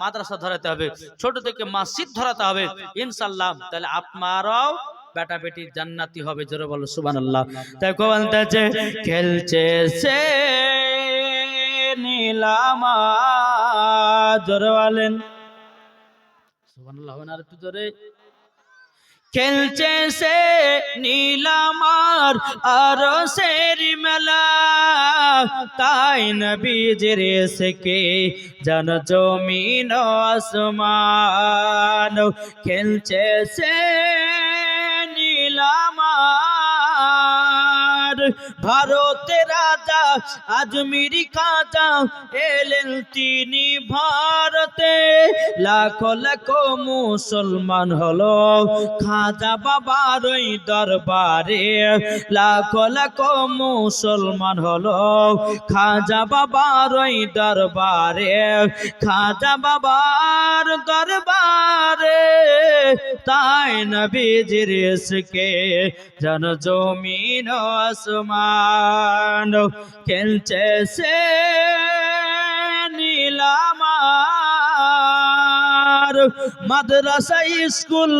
Speaker 1: মাদ্রাসা ধরাতে হবে, ছোট থেকে মসজিদ ধরাতে হবে, ইনশাআল্লাহ তাহলে আপনারাও বেটা বেটি জান্নাতি হবে। জোরে বলো সুবহানাল্লাহ। তাই কো বলতেছে খেলছে সে নীলামা, জোরে বলেন সুবহানাল্লাহ। আর একটু জোরে। খেলছে সে নীলামার আরশের মেলা, তাই নবীজির এসকে জন জমিন আসমান। খেলছে সে নীলামার, ভারতের রাজা আজমির খাজা এলেন তিনি ভারতে, লাখো লাখো মুসলমান হলো খাজা বাবার ওই দরবারে, লাখো লাখো মুসলমান হলো খাজা বাবার ওই দরবারে, খাজা বাবার দরবারে, তাই নবীজির ইশকে জন জমিন আসমান। খেলছে সে নীলামার, মাদ্রাসা স্কুল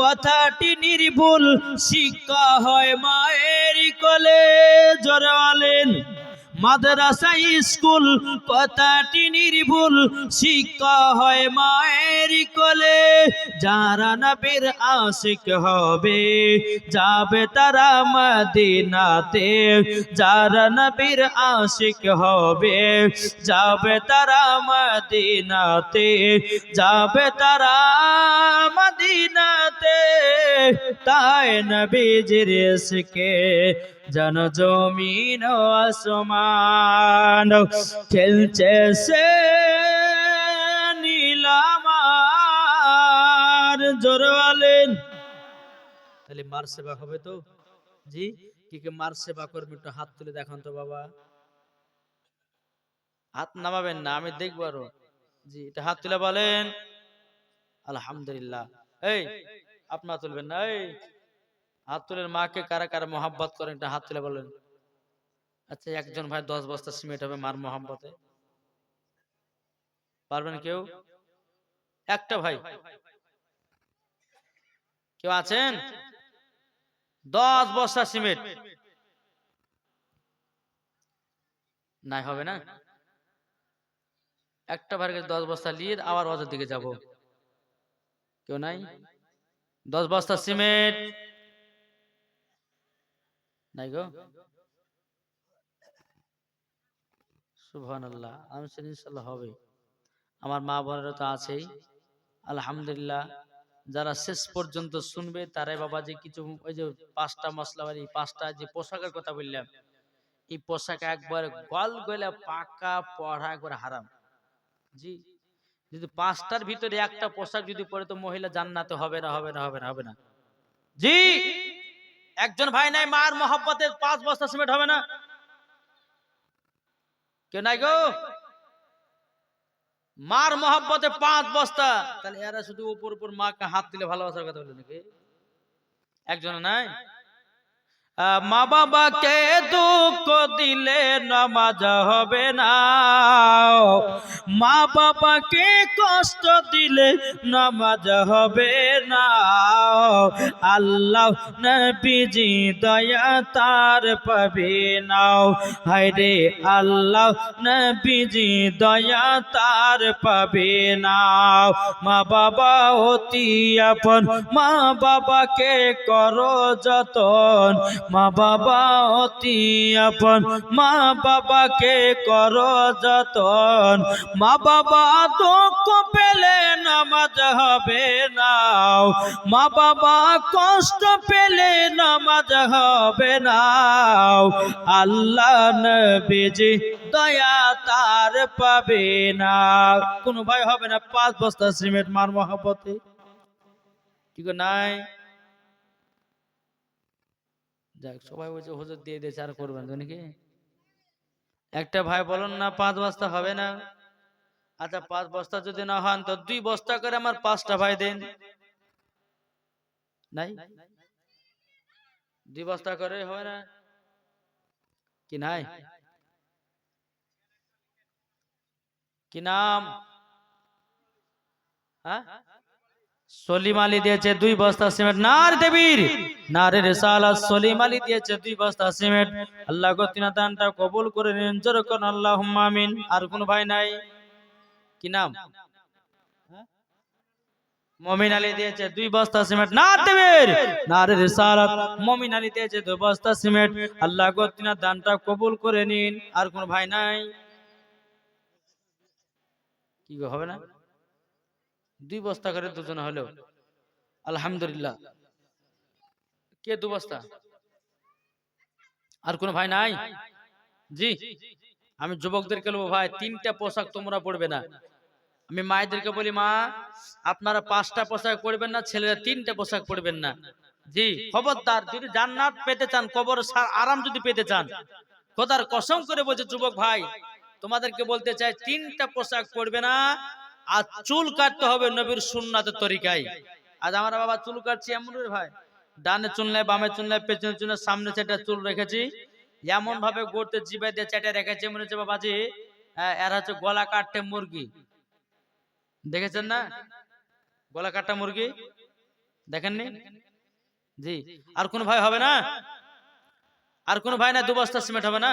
Speaker 1: কথাটি নির্ভুল, শিক্ষা হয় মায়ের কোলে। জোরে বলেন মাদ্রাসা স্কুল কথাটি নির্ভুল, শিক্ষা হয় মায়ের কোলে। যারা নবীর আশিক হবে যাবে তারা মদিনাতে, যারা নবীর আশিক হবে যাবে তারা মদিনাতে, যাবে তারা মদিনাতে। তাই নবীজির ইশকে জন জমিন ও আসমান খেলছে সে নীলামার। জোরে বলেন। তাহলে মার সেবা হবে তো? জি, কি কে মার সেবা করবে? একটু হাত তুলে দেখান তো বাবা। হাত নামাবেন না, আমি দেখবো আরো। জি, এটা হাত তুলে বলেন আলহামদুলিল্লাহ। এই আপনারা তুলবেন না, এই হাত তুলেন। মাকে কারা কারা মোহাব্বত করেন এটা হাত তুলে বলেন। আচ্ছা, একজন ভাই 10 বস্তা সিমেন্ট হবে মার মোহাব্বতে, পারবেন কেউ? একটা ভাই কেউ আছেন? 10 বস্তা সিমেন্ট নাই হবে না? একটা ভাইয়ের কাছে 10 বস্তা নিয়ে আবার বাজার দিকে যাব। কেউ নাই? 10 বস্তা সিমেন্ট নাই গো। সুবহানাল্লাহ। আমি ইনশাআল্লাহ হবে। আমার মা বোনেরা তো আছেই আলহামদুলিল্লাহ। যারা শেষ পর্যন্ত শুনবে তারাই বাবা যে কিছু ওই যে 5টা মশলা বাড়ি 5টা যে পোশাকের কথা বললাম, এই পোশাক একবার গল গলে পাকা পড়া একবার হারাম। জি, যদি 5টার ভিতরে একটা পোশাক যদি পরে তো মহিলা জান্নাতে হবে না, হবে না, হবে না, হবে না। জি, একজন ভাই নাই মার মহব্বতে 5 বস্তা সিমেন্ট হবে না? কেউ নাই গো? মার মহব্বতে 5 বস্তা। তাহলে এরা শুধু উপর উপর মাকে হাত দিলে ভালোবাসার কথা বলে নাকি? একজন নাই? মা বাবাকে দুঃখ দিলে নামাজ হবে না, মা বাবাকে কষ্ট দিলে নামাজ হবে না। আল্লাহ নবীজি দয়া তার পাবে না, হায়রে আল্লাহ নবীজি দয়া তার পাবে না। মা বাবা অতি আপন, মা বাবাকে করো যতন, মা বাবা অতি আপন, মা বাবাকে করো যতন। মা বাবা দুঃখ পেলে নামাজ হবে না, মা বাবা কষ্ট পেলে নামাজ হবে না। আল্লাহ নবীজি দয়া তার পাবে না। কোন ভাই হবে না 5 বস্তা সিমেন্ট মার মহব্বতে? কি গো নাই? যাক, সবাই বলছে হুজুর দিয়ে দিয়েছে আর করবেন তো নাকি? একটা ভাই বলুন না 5 বস্তা হবে না? আচ্ছা, 5 বস্তা যদি না হন তো 2 বস্তা করে আমার 5টা ভাই দেন। নাই? 2 বস্তা করে হবে না? কি নাই? কি নাম? হ্যাঁ, সলিম আলী দিয়েছে 2 বস্তা সিমেন্ট। নার দেবীর নারে রিসালাত সলিম আলী দিয়েছে 2 বস্তা সিমেন্ট। আল্লাহ গো তিনা দানটা কবুল করে নিন, জোরে করুন আল্লাহুম্মা আমিন। আর কোন ভাই নাই? কি নাম? মমিন আলী দিয়েছে 2 বস্তা সিমেন্ট। নার দেবীর নারে রিসালাত মমিন আলী দিয়েছে 2 বস্তা সিমেন্ট। আল্লাহ গো তিনা দানটা কবুল করে নিন। আর কোন ভাই নাই? কি গো হবে না? 2 বস্তা করে দুজন হলো আলহামদুলিল্লাহ। কে 2 বস্তা? আর কোন ভাই নাই? জি, আমি যুবকদেরকে বলবো ভাই 3টা পোশাক তোমরা পড়বে না। আমি মায়েদেরকে বলি মা আপনারা 5টা পোশাক পড়বেন না, ছেলেরা 3টা পোশাক পড়বেন না। জি, খবরদার, যদি জান্নাত পেতে চান, কবর আরাম যদি পেতে চান, খোদার কসম করে বলছে যুবক ভাই তোমাদেরকে বলতে চাই 3টা পোশাক পড়বে না। আর চুল কাটতে হবে নবীর সুন্নাতের তরিকায়। আজ আমরা বাবা চুল কাটছি এমন ভাই, ডানে চুল নাই, বামে চুল নাই, পেছনে চুল নাই, সামনে সেটা চুল রেখেছি এমন ভাবে গড়তে জিবাই দিয়ে চেটে রেখেছে মনে হচ্ছে বাবাজি এরা হচ্ছে গলা কাটতে মুরগি। দেখেছেন না গলা কাটা মুরগি? দেখেননি? জি, আর কোন ভাই হবে না? আর কোন ভাই না 2 বস্তা সিমেন্ট হবে না?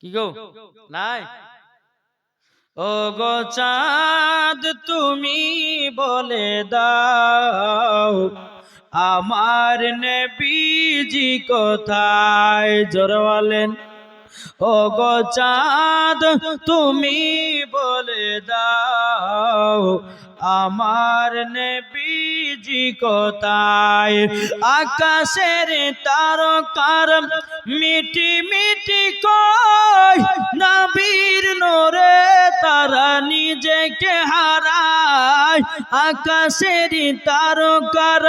Speaker 1: কি গো নাই? ও গো চাঁদ তুমি বলে দাও আমার নবীজি কোথায়? জোরে বলেন। ও গো চাঁদ তুমি বলে দাও আমার নবীজি কোথায়? আকাশের তারকার মিটি মিটি কই নবীর নূরে তারা নিজেকে হারায়। আকাশের তারকার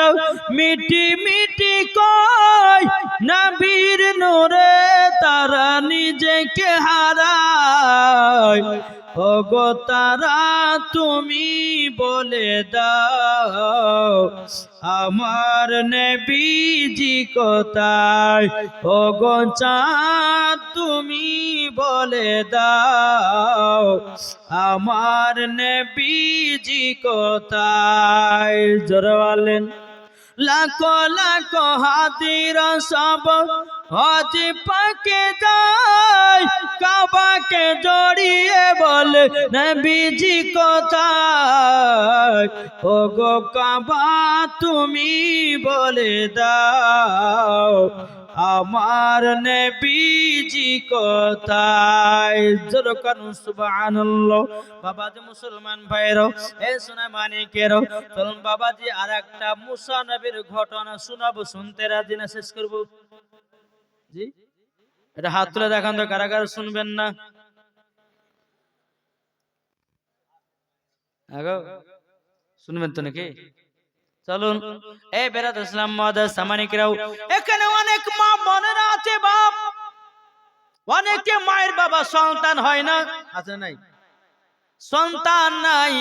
Speaker 1: মিটি মিটি কই নবীর নূরে তারা নিজেকে হারায়। ওগো তারা তুমি বলে দাও আমার নবীজি কোথায়? ওগো চাঁদ তুমি বলে দাও আমার নবীজি কোথায়? জোরে বলেন। লাখো লাখো হাজির সব হজ পাকে যায় কাবাকে জড়িয়ে বলে নবীজি কোথায়? ওগো কাবা তুমি বলে দাও আমার নবীজি কোথায়? জোরে করুন সুবহানাল্লাহ। বাবাজি মুসলমান ভাইরা, এই সোনা মানিকের চলুন বাবাজি আর একটা মুসা নবীর ঘটনা শোনাবো। শুনতে রাজি না? শেষ করবো জি? এটা হাত তুলে দেখান তো কারা কারা শুনবেন না? শুনবেন তো নাকি? চলুন এই বেরাত ইসলাম মাদার সামানিকরাও, এখানে অনেক মা বোনেরা আছে বাপ, অনেকে মায়ের বাবা সন্তান হয় না, আছে নাই? সন্তান নাই,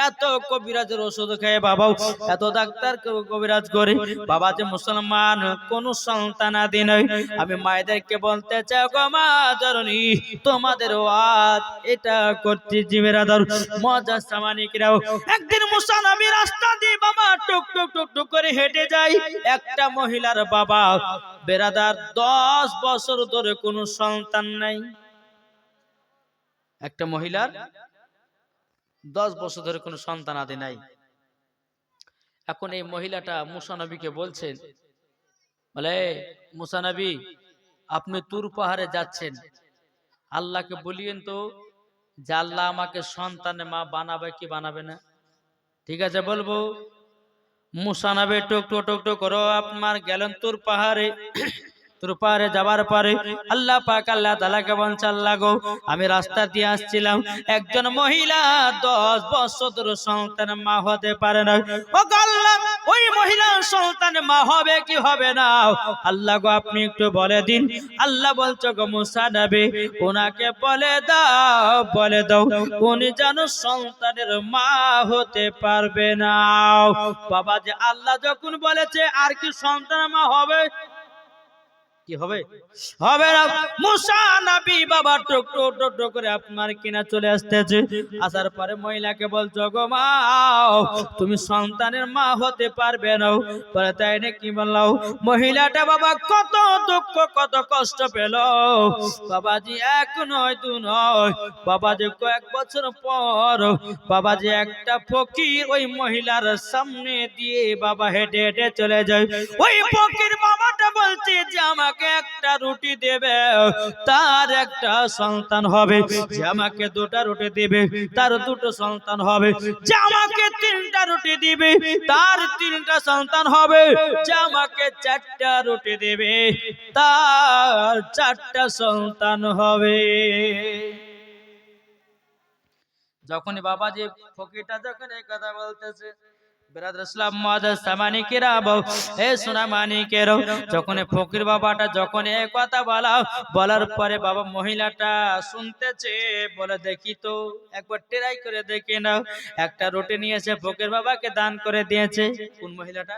Speaker 1: এত কবিরাজের ওষুধ খেয়ে বাবাও, এত ডাক্তার কবিরাজ করে বাবা যে মুসলমান কোন সন্তান আদি নয়। আমি মায়েদেরকে বলতে চাই গো মা জননী, তোমাদের ওয়াজ এটা করতে জিমেরাদার মজা সামানিকরাও। একদিন মুসা নবী রাস্তা দিয়ে বাবা টুক টুক টুক টুক করে হেঁটে যায়। একটা মহিলার বাবা বেরাদার 10 বছর ধরে কোনো সন্তান নাই। একটা মহিলার 10 বছর ধরে কোনো সন্তান আদি নাই। এখন এই মহিলাটা মুসা নবীকে বলছেন, বলে মুসা নবী আপনি তুর পাহাড়ে যাচ্ছেন, আল্লাহকে বলিয়েন তো যে আল্লাহ আমাকে সন্তানের মা বানাবে কি বানাবে না? ঠিক আছে বলবো। মুসা নবী টুক টুক টুক টুক করো আপনার গেলেন তুর পাহাড়ে। তোর পারে যাবার পরে আল্লাহ পাক আল্লাহ তাআলাকে বলছে, আল্লাহ গো আমি রাস্তা দিয়ে আসছিলাম, একজন মহিলা 10 বছর ধরে সন্তানের মা হতে পারে না। ও আল্লাহ ওই মহিলা সন্তানের মা হবে কি হবে না? আল্লাহ গো আপনি একটু বলে দিন। আল্লাহ বলছো গো মুসা নবী ওনাকে বলে দাও উনি যেন সন্তানের মা হতে পারবে না। বাবা যে আল্লাহ যখন বলেছে আর কি সন্তানের মা হবে? কি হবে? হবে না। মুসা নবী বাবা টুক টুক টুক টুক করে আপনার কিনা চলে আসতেছে। আসার পরে মহিলাকে বলছো গো মা তুমি সন্তানের মা হতে পারবে না। বলে তাই নাকি? বললাম। মহিলাটা বাবা কত দুঃখ কত কষ্ট পেল বাবাজি, এক নয় দু নয় বাবাজি, কয়েক বছর পর বাবাজি একটা ফকির ওই মহিলার সামনে দিয়ে বাবা হেঁটে হেঁটে চলে যায়। ওই ফকির বাবাটা বলছে যে আমাকে একটা রুটি দেবে তার একটা সন্তান হবে, যে আমাকে 2টা রুটি দিবে তার 2টো সন্তান হবে, যে আমাকে 3টা রুটি দিবে তার 3টা সন্তান হবে, যে আমাকে 4টা রুটি দেবে তার 4টা সন্তান হবে। যখনই বাবাজি ফকিরটা যখন এই কথা বলতেছে, যখন ফকির বাবাটা যখন এই কথা বলার পরে বাবা মহিলাটা শুনতেছে, বলে দেখি তো একবার ট্রাই করে দেখি নাও। একটা রুটি নিয়েছে ফকির বাবাকে দান করে দিয়েছে। কোন মহিলাটা?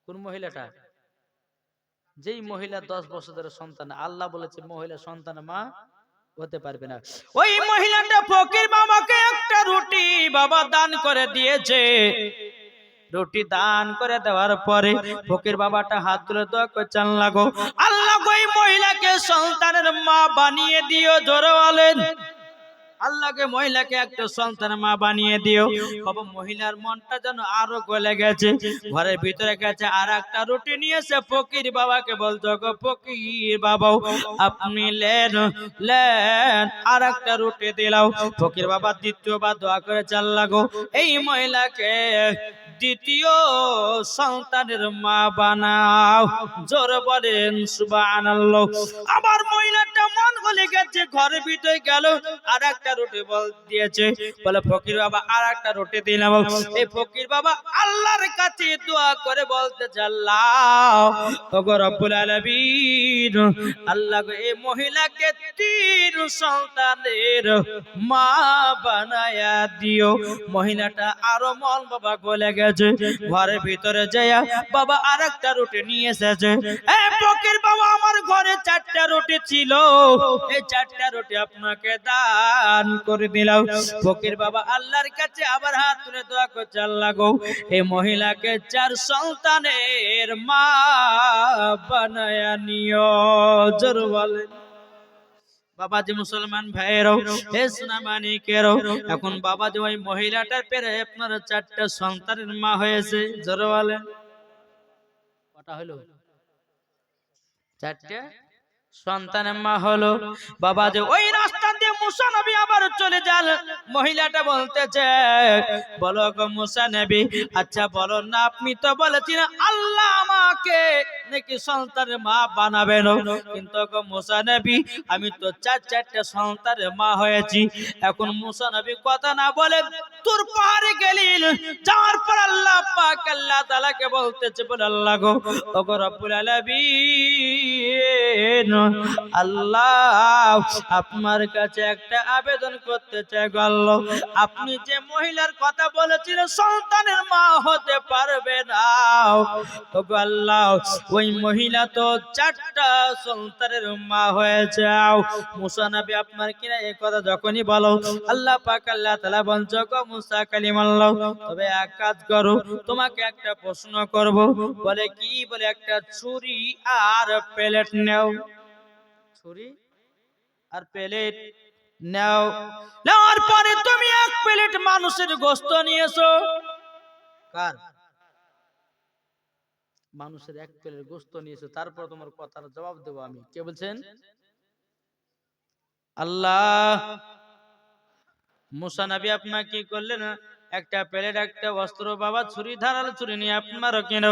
Speaker 1: কোন মহিলাটা? যেই মহিলা 10 বছর ধরে সন্তান, আল্লাহ বলেছে মহিলা সন্তান মা হতে পারবে না। ওই মহিলাটা ফকির বাবাকে একটা রুটি বাবা দান করে দিয়েছে। রুটি দান করে দেওয়ার পরে ফকির বাবাটা হাত তুলে দোয়া করছে, আল্লাহ গো ওই মহিলাকে সন্তানের মা বানিয়ে দিও, জোরে বলেন আল্লাহকে মহিলাকে একটা সন্তানের মা বানিয়ে দিও। বাবা মহিলার মনটা যেন আরো গলে গেছে, ঘরের ভিতরে গেছে আর একটা রুটি নিয়েছে, ফকির বাবাকে বলতো গো ফকির বাবা আপনি লেন লেন আর একটা রুটি দিলাও। ফকির বাবা দ্বিতীয়বার দোয়া করে চাল লাগো এই মহিলাকে দ্বিতীয় সন্তানের মা বানাও, জোরে বলেন সুবহানাল্লাহ। আবার মহিলাটা মন গলে গেছে, ঘরের ভিতরে গেল আর একটা রুটি বল দিয়েছে, বলে ফকির বাবা আর একটা রুটি দিলাম। এই ফকির বাবা আল্লাহর কাছে দোয়া করে বলতে আল্লাহ ওগো রব্বুল আলামিন, আল্লাহ গো এই মহিলাকে তিন সন্তানের মা বানায়া দিও। মহিলাটা আরো মন বাবা গলে গেছে, ঘরের ভিতরে যায়া বাবা আর একটা রুটি নিয়ে এসেছে। এই ফকির বাবা আমার ঘরে চারটা রুটি ছিল, এই চারটা রুটি আপনাকে দান করে দিলাম। ফকির বাবা আল্লাহর কাছে আবার হাত তুলে দোয়া করছে আল্লাহ গো এই মহিলাকে চার সন্তানের মা বানায়া নিও, জোরে বলেন। বাবাজি মুসলমান ভাইয়েরও হে সোনা মানিকেরও, এখন বাবাজি ওই মহিলাটার পেরে আপনার চারটা সন্তানের মা হয়েছে, জোরে বলেন কটা হলো? চারটা সন্তানের মা হলো। বাবা যে ওই রাস্তা দিয়ে মুসা নবী আবার চলে যান, মহিলাটা বলতেছে বলো গো মুসা নবী, আচ্ছা বলো না আপনি তো বলেছেন আল্লাহ আমাকে নাকি সন্তানের মা বানাবেন, কিন্তু গো মুসা নবী আমি তো চারটা সন্তানের মা হয়েছি। এখন মুসা নবী কথা না বলে তোর পাহাড়ে গেলেন, যাওয়ার পর আল্লাহ পাক আল্লাহ তাআলাকে বলতেছে বলে আল্লাহ গো ওগো রব্বুল আলামিন, আল্লাহ আপনার কাছে একটা আবেদন করতে চাই গো আল্লাহ, আপনি যে মহিলার কথা বলেছিলেন সন্তানের মা হতে পারবে না ওগো আল্লাহ, ওই মহিলা তো চারটা সন্তানের মা হয়েছে। মুসা নবী আপনার কিনা এই কথা যখনই বলো আল্লাহ পাক আল্লাহ তাআলা বলছে গো মুসা কালিমাল্লাহ, তবে এক কাজ করো তোমাকে একটা প্রশ্ন করব। বলে কি? বলে একটা ছুরি আর প্লেট নাও, ছুরি আর প্লেট নাও, নেওয়ার পরে তুমি এক প্লেট মানুষের গোশত নিয়েছো। কার? মানুষের এক প্লেট গোশত নিয়েছো, তারপর তোমার কথার জবাব দেবো আমি। কে বলছেন? আল্লাহ। মুসা নবী আপনার কি করলেন? একটা প্লেট একটা বস্ত্র বাবা ছুরি ধারালো ছুরি নিয়ে আপনারও কেন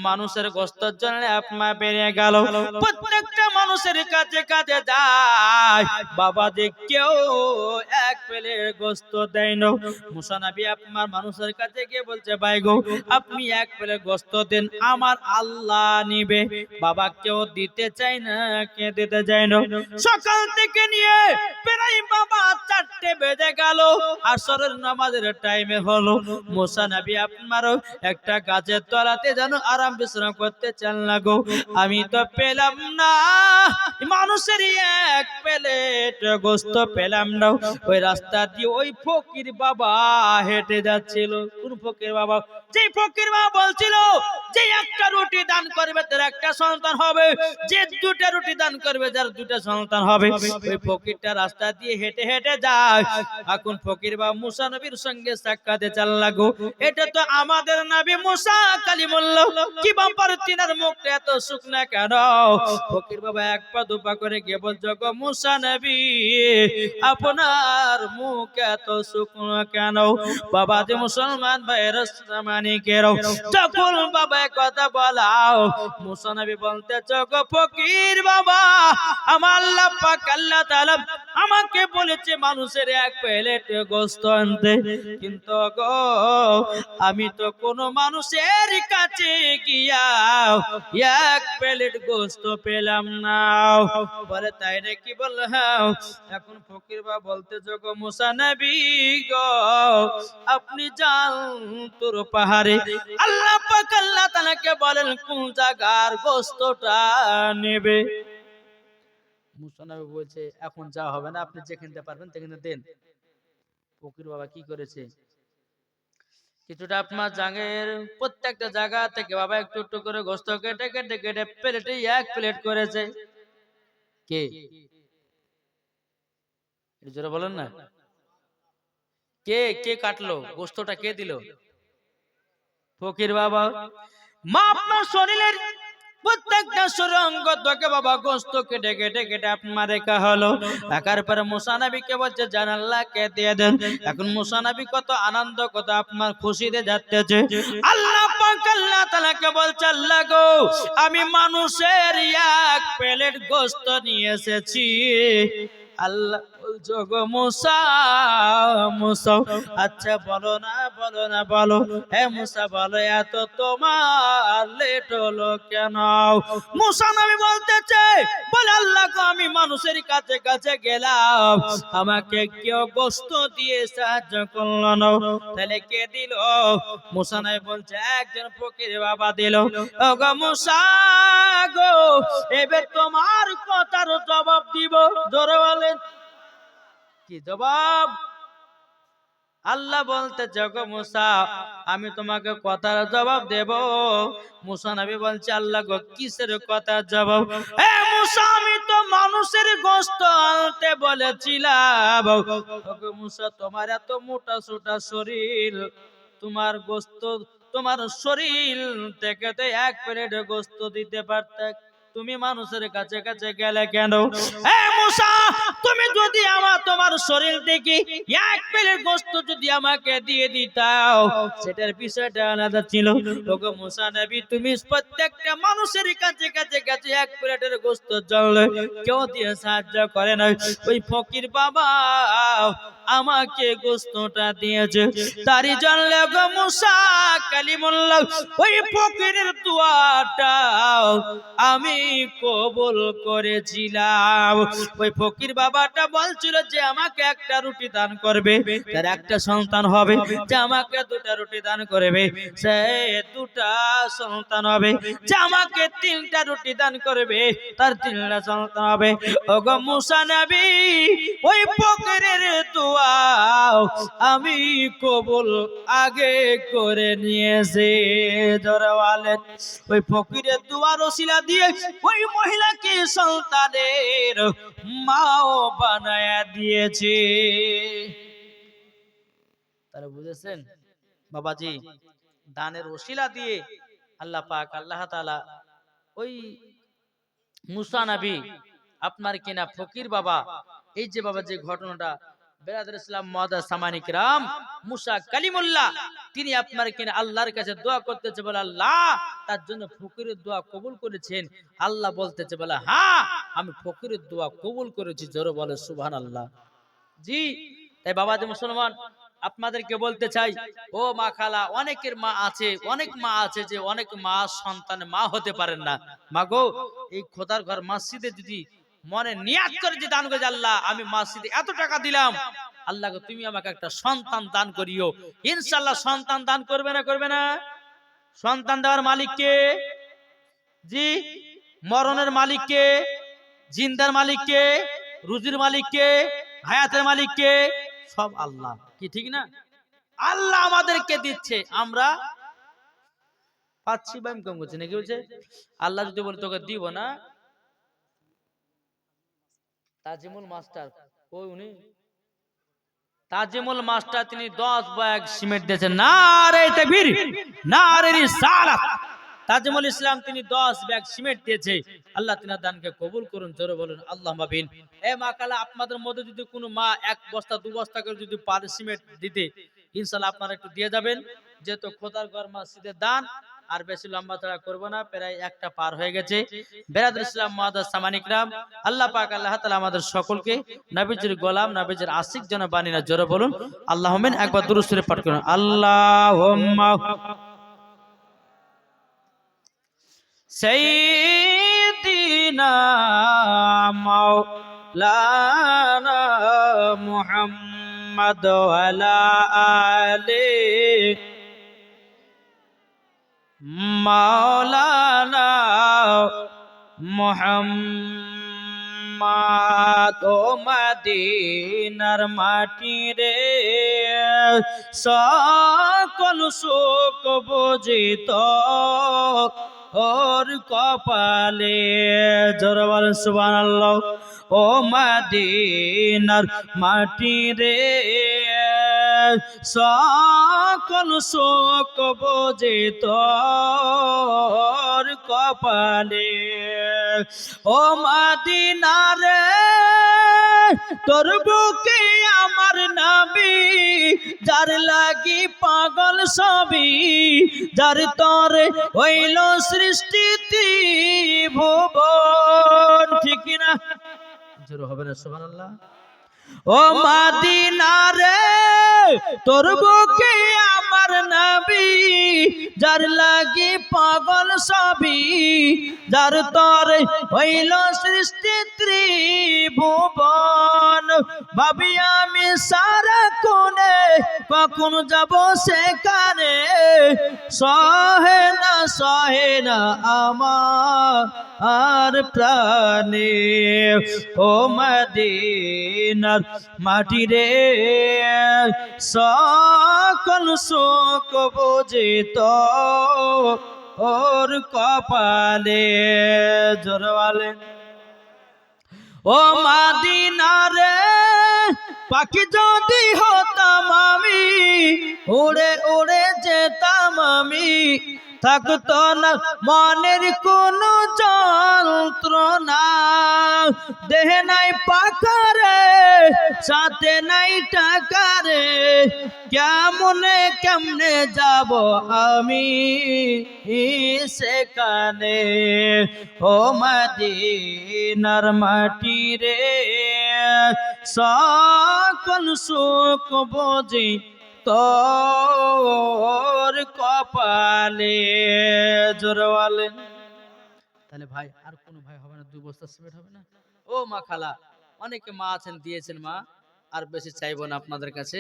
Speaker 1: মানুষের গোশতের জন্য আপনার বেরিয়ে গেল। প্রত্যেকটা মানুষের কাছে কাছে যায় বাবা, যে কেউ এক প্লেট গোশত দেয় না। মুসা নবী আপনার মানুষের কাছে গিয়ে বলছে ভাই গো আপনি এক প্লেট গোশত দেন, আমার আল্লাহ নিবে। বাবা কেউ দিতে চায় না, কে দিতে চায় না। সকাল থেকে নিয়ে প্রায় বাবা 4টে বেজে গেল, আসরের নামাজের টাইমে হলো। মুসা নবী আপনারও একটা গাছের তলাতে যেন আরাম বিশ্রাম করতে চান লাগো, আমি তো পেলাম না মানুষের এক প্লেট গোশত পেলাম না। ওই রাস্তা দিয়ে ওই ফকির বাবা হেঁটে যাচ্ছিল। কোন ফকির বাবা? যে ফকির বাবা বলছিল যে একটা রুটি দান করবে তার একটা সন্তান হবে, যে দুটা রুটি দান করবে যার দুটা সন্তান হবে। ওই ফকিরটা রাস্তা দিয়ে হেঁটে হেঁটে যায়। এখন ফকির বাবা মুসা নবীর সঙ্গে সাক্ষাতে চাল লাগো, এটা তো আমাদের নবী মুসা কালিমুল্লাহ, কি ব্যাপার তিনার মুখটা এত শুকনা কেন? ফকির বাবা এক পা দুপা করে গিয়ে বলছে গো মুসা নবী আপনার মুখ এত শুকনো কেন? বাবা যে মুসলমান ভাইয়ের মানিকের যখন বাবা কথা বলাও, মুসা নবী বলতে গো ফকির বাবা আমার আল্লাহ পাক আল্লাহ তাআলা আমাকে বলেছে মানুষের এক প্লেট গোশত আনতে, কিন্তু গো আমি তো কোন মানুষের কাছে গিয়া এক প্লেট গোশত পেলাম না। বলে তাই নাকি? বল হ্যাঁ। এখন ফকির বাবা বলতে গো মুসা নবী গো আপনি যান তোর পাহাড়ে, আল্লাহ পাক আল্লাহ তাআলাকে বলেন কোন জায়গার গোশতটা নেবে। মুসা নবী বলছে এখন যা হবে না, আপনি যেখানে পারবেন সেখানে দেন। ফকির বাবা কি করেছে? কিছুটা আপনার জাঙ্গের প্রত্যেকটা জায়গা থেকে বাবা একটু একটু করে গোশত কেটে কেটে কেটে প্লেটে এক প্লেট করেছে। কে? জোরে বলেন না, কে কে কাটলো গোস্তটা, কে দিল? ফকির বাবা। মা আপনার শরীরের প্রত্যেকটা সুরঙ্গ তোকে বাবা গোস্ত কেটে কেটে কেটে আপনার রেখা হলো। রাখার পরে মুসা নবীকে বলছে জান আল্লাহকে দিয়ে দেন। এখন মুসা নবী কত আনন্দ, কত আপনার খুশিতে যাচ্ছে। আল্লাহ পাক আল্লাহ তাআলাকে বলছে আল্লাহ গো, আমি মানুষের এক প্লেট গোস্ত নিয়ে এসেছি। আল্লাহ বলছো গো মুসা, মুসা আচ্ছা বলো না বলো না বলো, হে মুসা বলো এত তোমার লেট হলো কেন? মুসা নবী বলতেছে বলে আল্লাহ গো, আমি মানুষের কাছে কাছে গেলাম, আমাকে কেউ গোস্ত দিয়ে সাহায্য করলো না। তাহলে কে দিল? মুসা নবী বলছে একজন ফকির বাবা দিল। ও গো মুসা গো, এবার তোমার কথার জবাব দিব। জোরে বলেন কি জবাব? আল্লাহ বলতে গো মুসা, আমি তোমাকে কথার জবাব দেব। মুসা নবী বলছে আল্লাহ গো, কিসের কথার জবাব? এ মুসা, আমি তো মানুষের গোশত আনতে বলেছিলাম। গো মুসা, তোমার এত মোটা সোটা শরীর, তোমার গোশত, তোমার শরীর থেকে তো এক প্লেট গোশত দিতে পারতে, তুমি মানুষের কাছে কাছে গেলে কেন? এ মুসা, তুমি যদি তোমার শরীর থেকে এক প্লেট গোশত যদি আমাকে দিয়ে দিতাও, সেটার বিষয়টা আলাদা ছিল। ওগো মুসা নবী, তুমি প্রত্যেকটা মানুষের কাছে কাছে কাছে এক প্লেটের গোশত চললে, কেউ দিয়ে সাহায্য করে না। ওই ফকির বাবা আমাকে গোশতটা দিয়েছে, তারই জানলে গো মুসা কালিমুল্লাহ, ওই ফকিরের দোয়াটা আমি কবুল করেছিলাম। ওই ফকির বাবাটা বলছিল যে আমাকে একটা রুটি দান করবে, তার একটা সন্তান হবে, যে আমাকে দুটা রুটি দান করবে, সে দুটা সন্তান হবে, যে আমাকে তিনটা রুটি দান করবে, তার তিনটা সন্তান হবে। ওগো মুসা নবী, ওই ফকিরের দোয়া আমি কবুল আগে করে নিয়েছি। ধরওয়ালে ওই ফকিরের দোয়ার ওসিলা দিয়ে ওই মহিলাকে সন্তানের মাও বানায়া দিয়েছে। তারা বুঝেছেন বাবাজি, দানের ওসিলা দিয়ে আল্লাহ পাক আল্লাহ তাআলা ওই মুসা নবী আপনার কিনা ফকির বাবা, এই যে বাবা যে ঘটনাটা বেরাদর ইসলাম মুআদ্দাস সামানি কিরাম, মুসা কালিমুল্লাহ তিনি আপনার কিনা আল্লাহর কাছে দোয়া করতেছে, বলে আল্লাহ তার জন্য ফকিরের দোয়া কবুল করেছেন। আল্লাহ বলতেছে বলে হ্যাঁ, আমি ফকিরের দোয়া কবুল করেছি। জোরে বলে সুবহানাল্লাহ। জি, তাই বাবাজি মুসলমান, আপনাদেরকে বলতে চাই, ও মা খালা, অনেকের মা আছে, অনেক মা আছে যে অনেক মা সন্তান মা হতে পারেন না। মা গো, এই খোদার ঘর মসজিদে যদি মনে নিয়াত করে যে দান করে, আল্লাহ আমি মসজিদে এত টাকা দিলাম, আল্লাহ গো তুমি আমাকে একটা সন্তান দান করিও, ইনশাআল্লাহ সন্তান দান করবে না করবে না? সন্তান দেওয়ার মালিক কে? জি, মরণের মালিক কে? জিন্দার মালিক কে? রুজির মালিক কে? হায়াতের মালিক কে? সব আল্লাহ। কি ঠিক না? আল্লাহ আমাদেরকে দিচ্ছে, আমরা পাচ্ছি বা ইনকাম করছি নাকি? বলছে আল্লাহ যদি বলে তোকে দিব না। তাজিমুল মাস্টার ওই উনি তাজিমুল মাস্টার তিনি 10 ব্যাগ সিমেন্ট দিয়েছেন। নারে তাকবীর, নারে রিসালাত। তাজিমুল ইসলাম তিনি 10 ব্যাগ সিমেন্ট দিয়েছে। আল্লাহ তিনার দানকে কবুল করুন। জোরে বলুন আল্লাহুম্মা আমিন। এ মা কালা, আপনাদের মধ্যে যদি কোনো মা 1 বস্তা 2 বস্তা করে যদি পারে সিমেন্ট দিতে, ইনশাআল্লাহ আপনারা একটু দিয়ে যাবেন, যেহেতু খোদার ঘর মসজিদের দান। আর বেশি লম্বা চড়া করব না, প্রায় একটা পার হয়ে গেছে। বেরাদর ইসলাম মুআদ্দাস সামানি কিরাম, আল্লাহ পাক আল্লাহ তাআলা আমাদের সকলকে নবীজির গোলাম, নবীজির আশিক যেন বানিয়ে না। জোরে বলুন আল্লাহুম্মা আমিন। একবার দুরূদ শরীফ পাঠ করুন। আল্লাহুম্মা সাইয়্যিদিনা মাওলানা মুহাম্মদ ওয়া আলা আলি মাওলানা মুহাম্মদ। ও মদিনার মাটি রে, সকল সুখ বুঝিত ওর কপালে। জোরে বলেন সুবহানাল্লাহ। ও মদিনার মাটি রে, সকল শোক বোঝে তোর কপালে। ও মদিনা রে, তোর বুকে আমার নবী, যার লাগি পাগল সবই, যার তরে হইল সৃষ্টি ত্রিভুবন। ঠিক না? জোরে হবে না সুবহানাল্লাহ। ও মদিনা রে, তোর বুকে আমার নবী, যার লাগি পাগল সবই, যার তরে হইল সৃষ্টি ত্রিভুবন। ভাবি আমি সারা কোণে কখন যাব সেখানে, সহে না আমার প্রাণে। ও মদিনার মাটি রে, সকল শোক বোঝে তোর কপালে। জোরে বলেন। ও মদিনা রে, পাখি যদি হতাম আমি, উড়ে উড়ে যেতাম আমি, থাকতো না মনের কোনো যন্ত্রণা। দেহে নাই পাখা রে, সাথে নাই টাকা রে, কেমনে যাব আমি সেখানে। ও মদিনার মাটি রে, সকল সুখ বোঝি তোর কপালে। জোরে বলেন। তাহলে ভাই আর কোন ভাই হবে না? 2 বস্তা সিমেন্ট হবে না? ও মা খালা, অনেকে মা আছেন, দিয়েছেন মা, আর বেশি চাইবো না আপনাদের কাছে।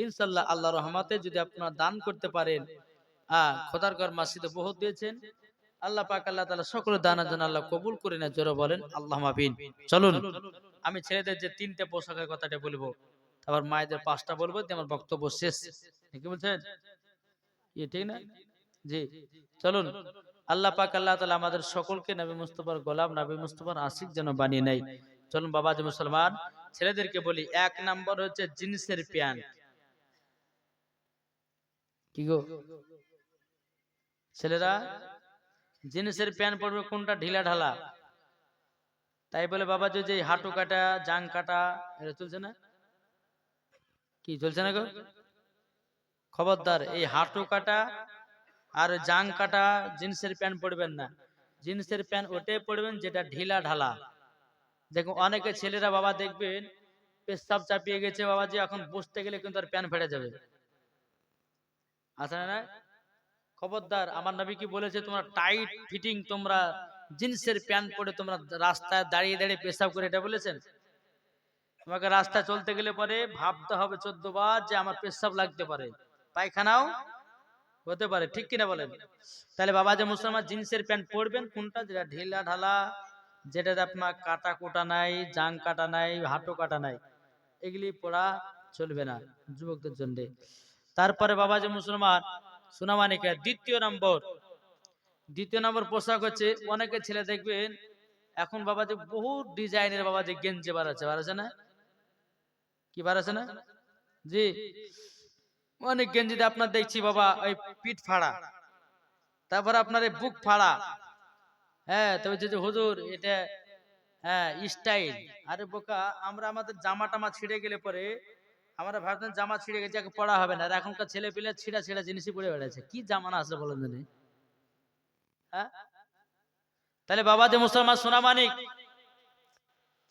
Speaker 1: ইনশাআল্লাহ আল্লাহর রহমতে যদি আপনারা দান করতে পারেন, খোদার ঘর মসজিদে বহুত দিয়েছেন, আল্লাহ পাক আল্লাহ তাআলা সকল দানের জন্য আল্লাহ কবুল করে নেয়। জোরে বলেন আল্লাহুম্মা আমিন। চলুন আমি ছেলেদের যে 3টে পোশাকের কথাটা বলবো, আবার মায়েদের 5টা বলবো, দিয়ে আমার বক্তব্য শেষ। কি বলছেন? কি ঠিক না? জি, চলুন। আল্লাহ পাক আল্লাহ তাআলা আমাদের সকলকে নবী মুস্তাফার গোলাম, নবী মুস্তাফার আশিক যেন বানিয়ে নেয়। চলুন বাবাজি মুসলমান, ছেলেদেরকে বলি, 1 নাম্বার হচ্ছে জিন্সের প্যান্ট। কি গো ছেলেরা, জিন্সের প্যান্ট পরবে কোনটা? ঢিলা ঢালা। তাই বলে বাবাজি যে হাঁটু কাটা, জাং কাটা, এটা চলছে না? কি চলছে না গো? খবরদার, এই হাঁটু কাটা আর জাং কাটা জিন্সের প্যান্ট পরবেন না। জিন্সের প্যান্ট ওটাই পরবেন যেটা ঢিলা ঢালা। দেখুন অনেকে ছেলেরা বাবা দেখবেন পেশাব চাপিয়ে গেছে বাবাজি, এখন বসতে গেলে কিন্তু আর প্যান্ট ফেটে যাবে। আছে না? খবরদার, আমার নবী কি বলেছে, তোমরা টাইট ফিটিং তোমরা জিন্সের প্যান্ট পরে তোমরা রাস্তায় দাঁড়িয়ে দাঁড়িয়ে পেশাব করে, এটা বলেছেন? তোমাকে রাস্তায় চলতে গেলে পরে ভাবতে হবে 14 বার যে আমার পেশাব লাগতে পারে, পায়খানাও হতে পারে। ঠিক কিনা বলেন? তাহলে বাবা যে মুসলমান, জিন্সের প্যান্ট পরবেন কোনটা? যেটা ঢিলা ঢালা, যেটাতে আপনার কাটা কোটা নাই, জাং কাটা নাই, হাঁটু কাটা নাই, এগুলি পরা চলবে না যুবকদের জন্য। তারপরে বাবা যে মুসলমান সোনামানিকা, দ্বিতীয় নম্বর পোশাক হচ্ছে, অনেকে ছেলে দেখবেন এখন বাবা যে বহুত ডিজাইনের বাবা যে গেঞ্জি বাড়াচ্ছে না? কি বাড়াচ্ছে না? জি, অনেক গেঞ্জিতে আপনার দেখছি বাবা ওই পিঠ ফাড়া, তারপর আপনার এই বুক ফাড়া। হ্যাঁ, তবে যে হুজুর এটা স্টাইল। আরে বোকা, আমরা আমাদের জামা টামা ছিঁড়ে গেলে পরে আমরা ভাবতাম জামা ছিঁড়ে গেছে পড়া হবে না, আর এখনকার ছেলে পেলে ছিঁড়া ছিঁড়া জিনিসই পরে বেড়াচ্ছে। কি জামানা আসলে বলেন জানি? হ্যাঁ, তাহলে বাবা যে মুসলমান সোনা মানিক,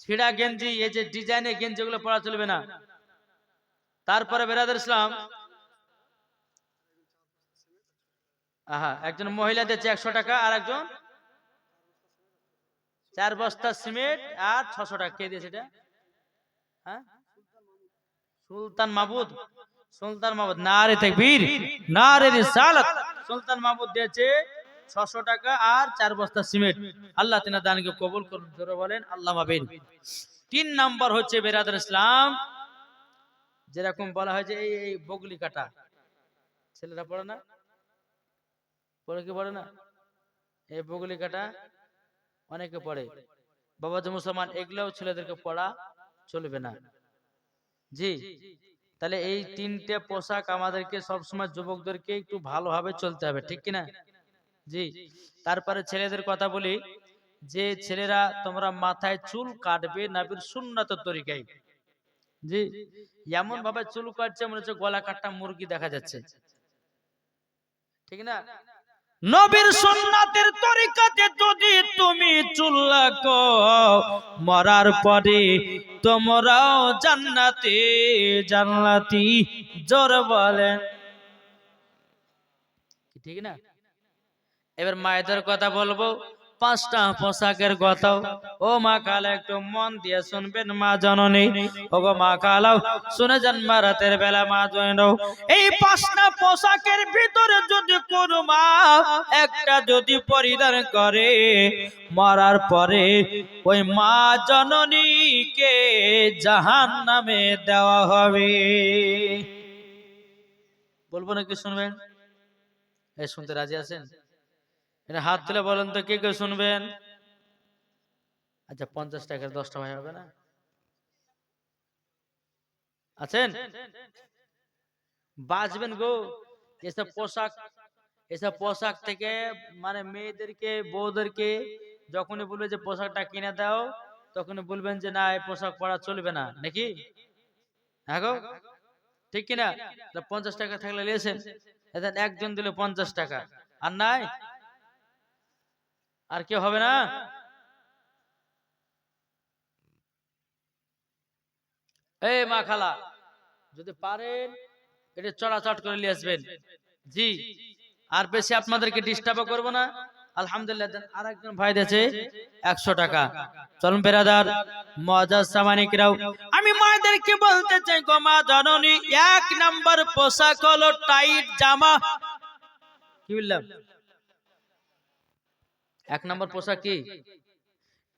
Speaker 1: ছিঁড়া গেঞ্জি, এই যে ডিজাইনের গেঞ্জি, গুলো পরা চলবে না। তারপরে বেরাদার ইসলাম, একজন মহিলা দিচ্ছে 100 টাকা, আর একজন 4 বস্তা সিমেন্ট আর 600 টাকা। কে দিয়েছে এটা? সুলতান মাহমুদ। নারে তাকবীর, নারে রিসালাত। সুলতান মাহমুদ দিয়েছে 600 টাকা আর 4 বস্তা সিমেন্ট। আল্লাহ তিনার দানকে কবুল করুন। জোরে বলেন আল্লাহুম্মা আমিন। 3 নাম্বার হচ্ছে বেরাদার ইসলাম, যেরকম বলা হয় যে এই বগলি কাটা, ছেলেরা পড়ে না? পড়ে কি পড়ে না? এই বগলি কাটা অনেকে পড়ে। বাবা যে মুসলমান, এগুলোও ছেলেদেরকে পড়া চলবে না। জি, তাহলে এই তিনটে পোশাক আমাদেরকে সবসময় যুবকদেরকে একটু ভালোভাবে চলতে হবে, ঠিক কিনা? জি। তারপরে ছেলেদের কথা বলি, যে ছেলেরা তোমরা মাথায় চুল কাটবে নবীর সুন্নাতের তরিকায়। জি, এমন ভাবে চুল কাটছে মনে হচ্ছে গলা কাটা মুরগি দেখা যাচ্ছে, ঠিক না? নবীর সুন্নাতের তরিকাতে যদি তুমি চুল রাখো, মরার পরে তোমরাও জান্নাতে জান্নাতি। জোর বলেন ঠিক না? এবার মায়েদের কথা বলবো, পাঁচটা পোশাকের কথা। ও মা খালা একটু মন দিয়ে শুনবেন মা জননী, ও গো মা খালাও শুনে যান মা, রাতের বেলা মা জননী, এই পাঁচটা পোশাকের ভিতরে যদি কোন মা একটা যদি পরিধান করে, মরার পরে ওই মা জননীকে জাহান্নামে দেওয়া হবে। বলবো নাকি শুনবেন? এই শুনতে রাজি আছেন? এটা হাত তুলে বলেন তো, কে কে শুনবেন? আচ্ছা, 50 টাকার 10টা ভাই হবে না? আছেন? বাঁচবেন গো। এসব পোশাক, এসব পোশাক থেকে মানে মেয়েদেরকে বউদেরকে যখনই বলবে যে পোশাকটা কিনে দাও, তখনই বলবেন যে না, এই পোশাক পরা চলবে না, নাকি? হ্যাঁ গো, ঠিক কিনা? 50 টাকা থাকলে নিয়েছেন, একজন দিলে 50 টাকা, আর নাই আর কেউ হবে না? এই মা খালা, যদি পারেন এটা চড়াচট করে নিয়ে আসবেন। জি, আর বেশি আপনাদেরকে ডিস্টার্ব করবো না। আলহামদুলিল্লাহ। আর একজন ভাই দিয়েছে 100 টাকা। চলুন বেরাদার মুআজ্জাজ সামানিকরাও, আমি মায়েদেরকে বলতে চাই গো মা জননী, 1 নাম্বার পোশাক হলো টাইট জামা। কি বললাম? 1 নাম্বার পোশাক কি?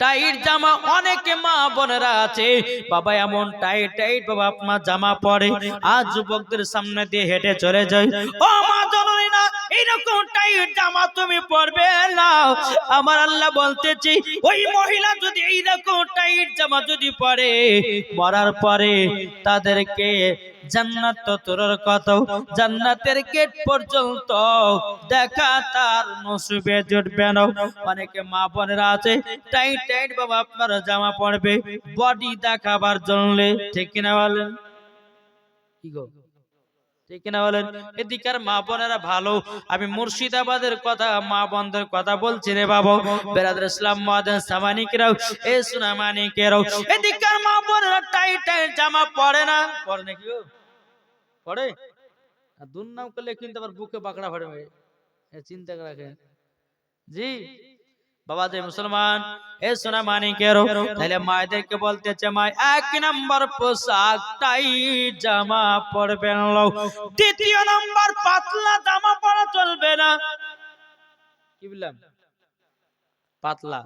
Speaker 1: টাইট জামা। অনেকে মা বোনেরা আছে বাবা এমন টাইট টাইট বাবা আপনার জামা পরে, আজ যুবকদের সামনে দিয়ে হেঁটে চলে যায়। ও মা জননী না, এইরকম টাইট জামা তুমি পরবে না। আমার আল্লাহ বলতেছি, ওই মহিলা যদি এইরকম টাইট জামা যদি পরে, মরার পরে তাদেরকে জান্নাত তো তোর কত, জান্নাতের গেট পর্যন্ত দেখা তার নসিবে জুটবে না। অনেকে মা বোনেরা আছে টাইট টাইট বাবা আপনারা জামা পরবে বডি দেখাবার জন্য, ঠিক কিনা বলেন? কি গো, ঠিক কিনা বলেন? এদিকার মা বোনেরা ভালো, আমি মুর্শিদাবাদের কথা মা বোনদের কথা বলছি রে বাবা। বেরাদর ইসলাম মুআজ্জাজ সামানিকরাও, এ সোনা মানিকেরাও, এদিকার মা বোনেরা টাইট টাইট জামা পরে না। পরে নাকি গো? পরে? আর দুর্নাম করলে কিন্তু আবার বুকে বাকড়া পড়বে, চিন্তা করে রাখেন। জি বাবা যে মুসলমান, এ সোনা মানিকেরও, তাহলে মায়েদেরকে বলতেছে মা 1 নাম্বার পোশাক টাইট জামা পরবেন। দ্বিতীয় নাম্বার পাতলা জামা পরা চলবে না। কি বললাম? পাতলা।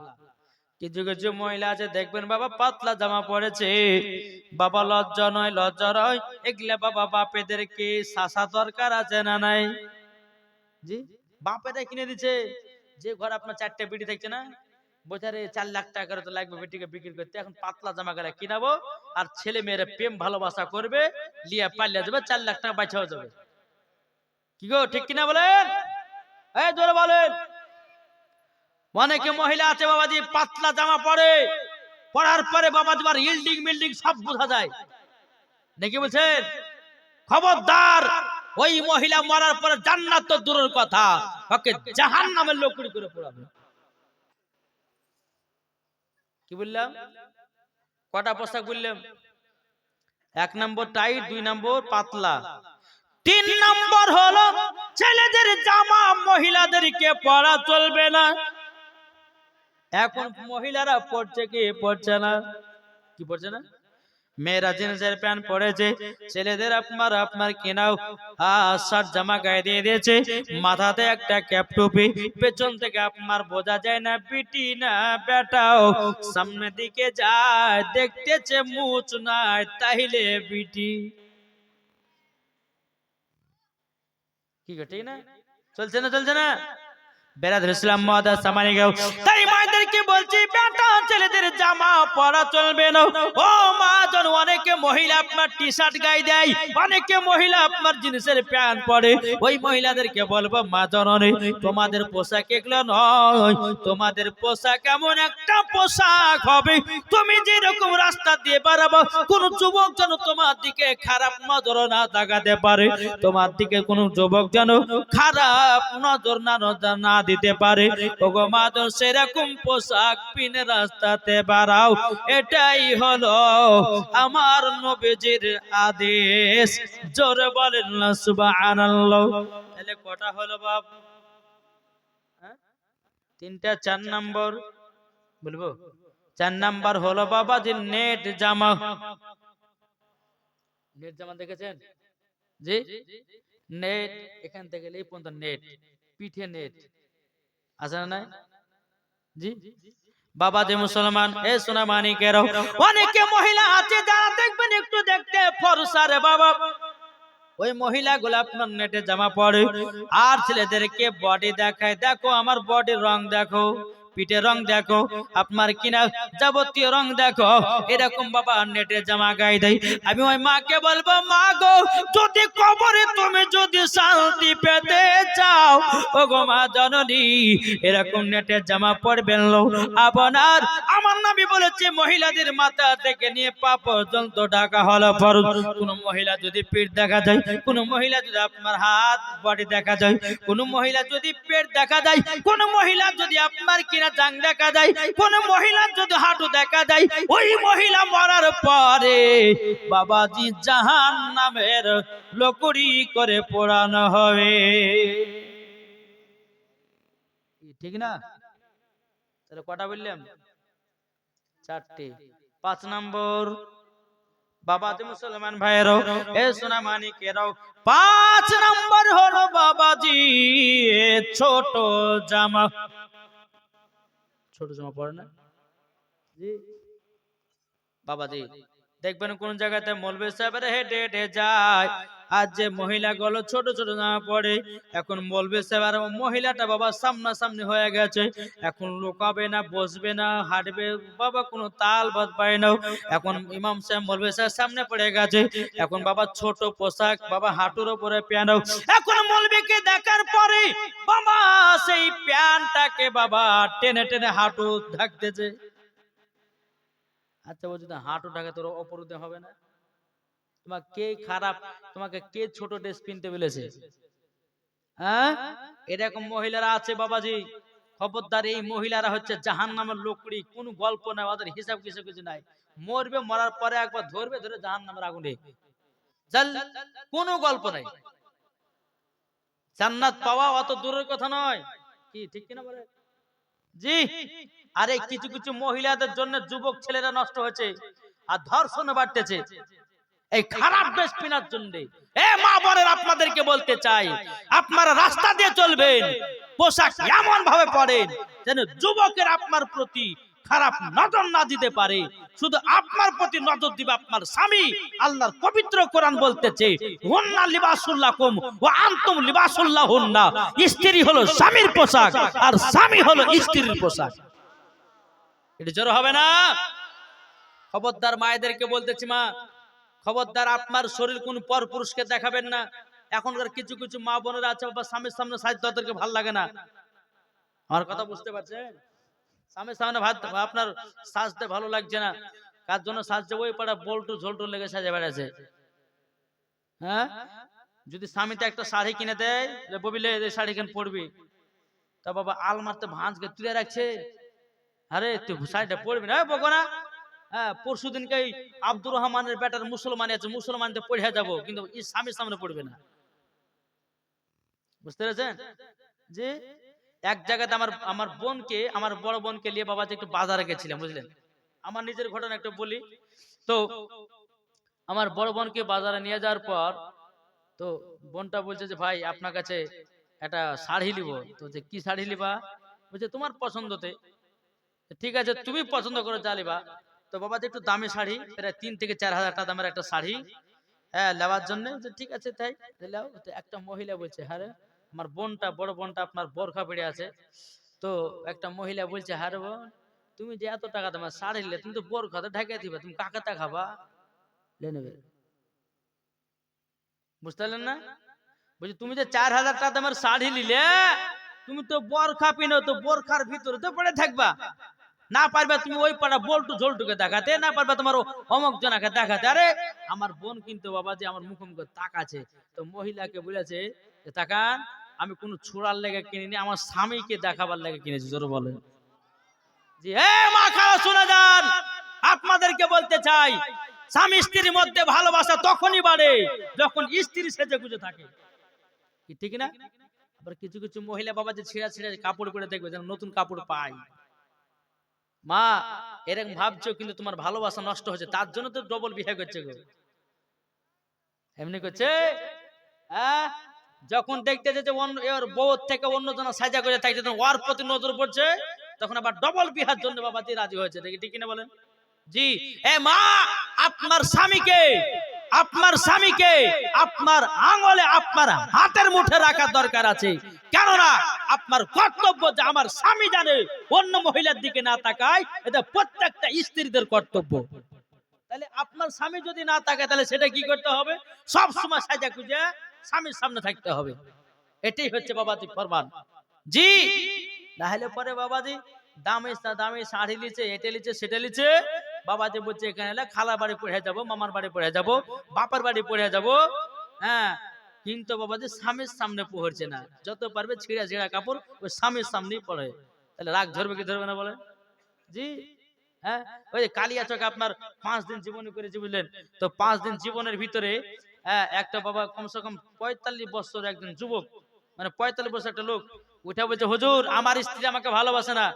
Speaker 1: কিছু কিছু মহিলা আছে দেখবেন বাবা পাতলা জামা পরেছে, বাবা লজ্জা নয়, লজ্জা নয়, এগুলা বাবা বাপেদেরকে শাসা দরকার আছে না নাই? জি, বাপেরা কিনে দিচ্ছে। যে ঘর আপনার 4টে বিড়ি থাকছে না, বোঝারে 4 লাখ টাকার তো লাগবে বেটিকে বিক্রি করতে, এখন পাতলা জামা গাড়া কিনাবো, আর ছেলে মেয়েরা প্রেম ভালোবাসা করবে, লিয়া পালিয়ে যাবে, 4 লাখ টাকা বাঁচা হয়ে যাবে। কি গো, ঠিক কিনা বলেন? এই জোরে বলেন। অনেকে মহিলা আছে বাবাজি পাতলা জামা পরে, পরার পরে বাবাজি আর ইল্ডিং মিল্ডিং সব বোঝা যায়, নাকি বলছেন? খবরদার, ওই মহিলা মরার পরে জান্নাত তো দূরের কথা, ওকে জাহান্নামের লোকড়ি করে পোড়াবে। কি বললাম? কটা পোশাক বললাম? 1 নম্বর টাইট, 2 নম্বর পাতলা, 3 নম্বর হলো ছেলেদের জামা মহিলাদেরকে পরা চলবে না। এখন মহিলারা পড়ছে কি পড়ছে না? কি পড়ছে না? মেয়েরা জিন্সের প্যান্ট পরেছে, ছেলেদের আপনার কেনাও শার্ট জামা গায়ে দিয়ে দিয়েছে, মাথাতে একটা ক্যাপ টুপি, পেছন থেকে আপনার বোঝা যায় না বিটি না বেটাও, সামনের দিকে যায় দেখতেছে মুছ নাই তাইলে বিটি। কি ঠিক না? চলছে না? চলছে না? বেরাদ ইসলাম মাদার সামানি গাও তাই মায়েদেরকে বলছি বেটা ছেলেদের জামা পরা চলবে না ও মা জন অনেকে মহিলা আপনার টি-শার্ট গায়ে দেয় অনেকে মহিলা আপনার জিন্সের প্যান্ট পরে ওই মহিলাদেরকে বলবো মা জননী তোমাদের পোশাক এগুলো নয় তোমাদের পোশাক এমন একটা পোশাক হবে তুমি যেরকম রাস্তা দিয়ে বেরাবো কোন যুবক যেন তোমার দিকে খারাপ নজর না তাকাতে পারে তোমার দিকে কোন যুবক যেন খারাপ নজর না দিতে পারে ওগো মা জন সেরকম পোশাক পিনে রাস্তাতে বাড়াও এটাই হলো আমার নবীজির আদেশ জোরে বলেন না সুবহানাল্লাহ তাহলে কটা হলো বাপ তিনটা চার নাম্বার বলবো চার নাম্বার হলো বাবা যে নেট জামা দেখেছেন জি নেট এখান থেকে এই পর্যন্ত নেট পিঠে নেট আছে না জি বাবা যে মুসলমান এ সোনা মানিকের অনেকে মহিলা আছে যারা দেখবেন একটু দেখতে ফর্সা রে বাবা ওই মহিলাগুলো আপনার নেটে জামা পরে আর ছেলেদেরকে বডি দেখায় দেখো আমার বডির রং দেখো পিঠে রং দেখো আপনার কিনা যাবতীয় রং দেখো এরকম বাবা নেটে জামা গায়ে দেয় আমি ওই মাকে বলবো মা গো যদি কবরে তুমি যদি শান্তি পেতে চাও ও গো মা জননী এরকম নেটে জামা পরবেন লো আপনার আমার নবী বলেছে মহিলাদের মাথা থেকে নিয়ে পা পর্যন্ত ঢাকা হলো ফরজ কোন মহিলা যদি পিঠ দেখা যায় কোন মহিলা যদি আপনার হাত বডি দেখা যায় কোন মহিলা যদি পেট দেখা যায় কোন মহিলা যদি আপনার কিনা জাং দেখা যায় কোন মহিলা যদি হাঁটু দেখা যায় ওই মহিলা মরার পরে বাবাজি জাহান্নামের লকড়ি করে পোড়ানো হবে ঠিক না তাহলে কটা বললাম চারটে পাঁচ নম্বর বাবাজি মুসলমান ভাইয়েরাও এ সোনা মানিকেরাও পাঁচ নম্বর হলো বাবাজি ছোট জামা ছোট জামা পরে না জি বাবাজি দেখবেন কোন জায়গাতে মৌলভী সাহেবের হেঁটে হেঁটে যায় আর যে মহিলাগুলো ছোট ছোট জামা পরে এখন মৌলভী সাহেব আর মহিলাটা বাবা সামনাসামনি হয়ে গেছে এখন লুকাবে না বসবে না হাঁটবে বাবা কোনো তাল বাদ পায় না এখন ইমাম সাহেব মৌলভী সাহেব সামনে পড়ে গেছে এখন বাবা ছোট পোশাক বাবা হাঁটুর উপরে প্যান্ট এখন মৌলভীকে দেখার পরে বাবা সেই প্যান্টটাকে বাবা টেনে টেনে হাঁটু ঢাকতেছে আচ্ছা বলছি হাঁটু ঢাকা তোর অপরুদে হবে না তোমাকে কে খারাপ তোমাকে কে ছোট ড্রেস কিনতে বলেছে হ্যাঁ এরকম মহিলারা আছে বাবাজি খবরদার এই মহিলারা হচ্ছে জাহান্নামের লোকড়ি কোনো গল্প নাই ওদের হিসাব কিছু নাই মরবে মরার পরে একবার ধরবে ধরে জাহান্নামের আগুনে কোনো গল্প নাই জান্নাত পাওয়া অত দূরের কথা নয় কি ঠিক কিনা বলে জি আরে কিছু কিছু মহিলাদের জন্য যুবক ছেলেরা নষ্ট হয়েছে আর ধর্ষণ বাড়তেছে এই খারাপ ড্রেস কেনার জন্য এ মা বোনেরা আপনাদেরকে বলতে চাই আপনারা রাস্তা দিয়ে চলবেন পোশাক এমন ভাবে পরেন যেন যুবকের আপনার প্রতি খারাপ নজর না দিতে পারে শুধু আপনার প্রতি নজর দিবে আপনার স্বামী আল্লাহর পবিত্র কোরআন বলতেছে হুন্না লিবাসুল লাকুম ওয়া আনতুম লিবাসুল লাহুন্না স্ত্রী হলো স্বামীর পোশাক আর স্বামী হলো স্ত্রীর পোশাক এটা জোর হবে না খবরদার মায়েদেরকে বলতেছি মা খবরদার আপনার শরীর কোন পর পুরুষকে দেখাবেন না এখনকার কিছু কিছু মা বোনেরা আছে বাবা স্বামীর সামনে সাজতে তাদেরকে ভালো লাগে না আমার কথা বুঝতে পারছেন স্বামীর সামনে আপনার সাজতে ভালো লাগছে না কার জন্য সাজতে ওই পাড়া বল্টু ঝোলটু লেগে সাজে বেড়াচ্ছে হ্যাঁ যদি স্বামীতে একটা শাড়ি কিনে দেয় ববিলে শাড়ি কেন পরবি তা বাবা আলমারতে ভাঁজকে তুলে রাখছে আরে তুই শাড়িটা পরবি না বকো না হ্যাঁ পরশু দিনকে আব্দুর রহমানের বেটার মুসলমান আছে মুসলমানতে পড়ে যাবো কিন্তু স্বামীর সামনে পড়বে না বুঝতে পেরেছেন যে এক জায়গাতে আমার বোনকে আমার বড় বোনকে নিয়ে বাবা একটু বাজারে গেছিলাম বুঝলেন আমার নিজের ঘটনা একটু বলি তো আমার বড় বোনকে বাজারে নিয়ে যাওয়ার পর তো বোনটা বলছে যে ভাই আপনার কাছে একটা শাড়ি নিব তো যে কি শাড়ি নিবা বলছে তোমার পছন্দতে ঠিক আছে তুমি পছন্দ করে যা নিবা তো বাবা যে একটু দামি শাড়ি প্রায় 3 থেকে 4 হাজার টাকা দামের একটা শাড়ি হ্যাঁ নেওয়ার জন্য ঠিক আছে তাই একটা মহিলা বলছে হ্যাঁ আমার বোনটা, বড় বোনটা আপনার বোরখা পড়ে আছে। তো একটা মহিলা বলছে, হারে বোন, তুমি যে এত টাকা তোমার শাড়ি নিলে, তুমি তো বোরখাতে ঢেকে দিবে, তুমি কাকে তা খাবা লে নেবে? বুঝতে পারলেন না? বলছি তুমি যে 4,000 টাকা দামের শাড়ি নিলে, তুমি তো বোরখা পিনো, তো বোরখার ভিতরে তো পড়ে থাকবা, না পারবে তুমি ওই পাড়া বল্টু ঝোলটুকে দেখাতে, না পারবে তোমার অমক জনাকে দেখাতে। আরে আমার বোন কিন্তু বাবা যে আমার মুখোমুখি তাকাছে, তো মহিলাকে বলেছে যে তাকান, আমি কোনো ছোড়ার লেগে কিনিনি, আমার স্বামীকে দেখাবার লেগে কিনেছি। জোরে বলেন জি। মা খালা শুনে যান, আপনাদেরকে বলতে চাই, স্বামী স্ত্রীর মধ্যে ভালোবাসা তখনই বাড়ে যখন স্ত্রী সেজে গুজে থাকে, কি ঠিক না? আবার কিছু কিছু মহিলা বাবা যে ছিঁড়া ছিঁড়া কাপড় পরে দেখবে যেন নতুন কাপড় পায়। মা এরকম ভাবছো, কিন্তু তোমার ভালোবাসা নষ্ট হচ্ছে, তার জন্য তো ডবল বিয়ে করছে গো। এমনি করছে, হ্যাঁ, যখন দেখতেছে যে অন্য এর বউ থেকে অন্য জন সাজা করে থাকছে, তখন ওর প্রতি নজর পড়ছে, তখন আবার ডবল বিহার জন্য বাবাজি রাজি হয়েছে। দেখি ঠিক কিনা বলেন জি। মা, আপনার স্বামীকে, আপনার স্বামীকে আপনার আঙুলে, আপনার হাতের মুঠে রাখার দরকার আছে। কেননা আপনার কর্তব্য যে আমার স্বামী জানে অন্য মহিলার দিকে না তাকায়, এটা প্রত্যেকটা স্ত্রীদের কর্তব্য। তাহলে আপনার স্বামী যদি না তাকায়, তাহলে সেটা কি করতে হবে? সব সময় সাজা খুঁজে স্বামীর সামনে থাকতে হবে। এটাই হচ্ছে বাবাজি ফরমান জি। না হলে পরে বাবাজি দামি দামি শাড়ি লিছে, এটা লিছে, সেটা লিছে, বাবাজি বলছে এখানে এলে খালা বাড়ি পড়ে যাবো, মামার বাড়ি পড়ে যাবো, বাপার বাড়ি পড়ে যাবো, হ্যাঁ, কিন্তু বাবাজি স্বামীর সামনে পড়ছে না। যত পারবে ছিঁড়া ছিঁড়া কাপড় ওই স্বামীর সামনেই পড়ে। তাহলে রাগ ধরবে কি ধরবে না বলে জি। হ্যাঁ, ওই যে কালিয়াচক আপনার 5 দিন জীবনী করেছে বুঝলেন, তো 5 দিন জীবনের ভিতরে একটা বাবা কমসে কম 45 বছর একজন যুবক, মানে 45 বছর একটা লোক উঠে বলছে, হুজুর আমার স্ত্রী আমাকে ভালোবাসে না।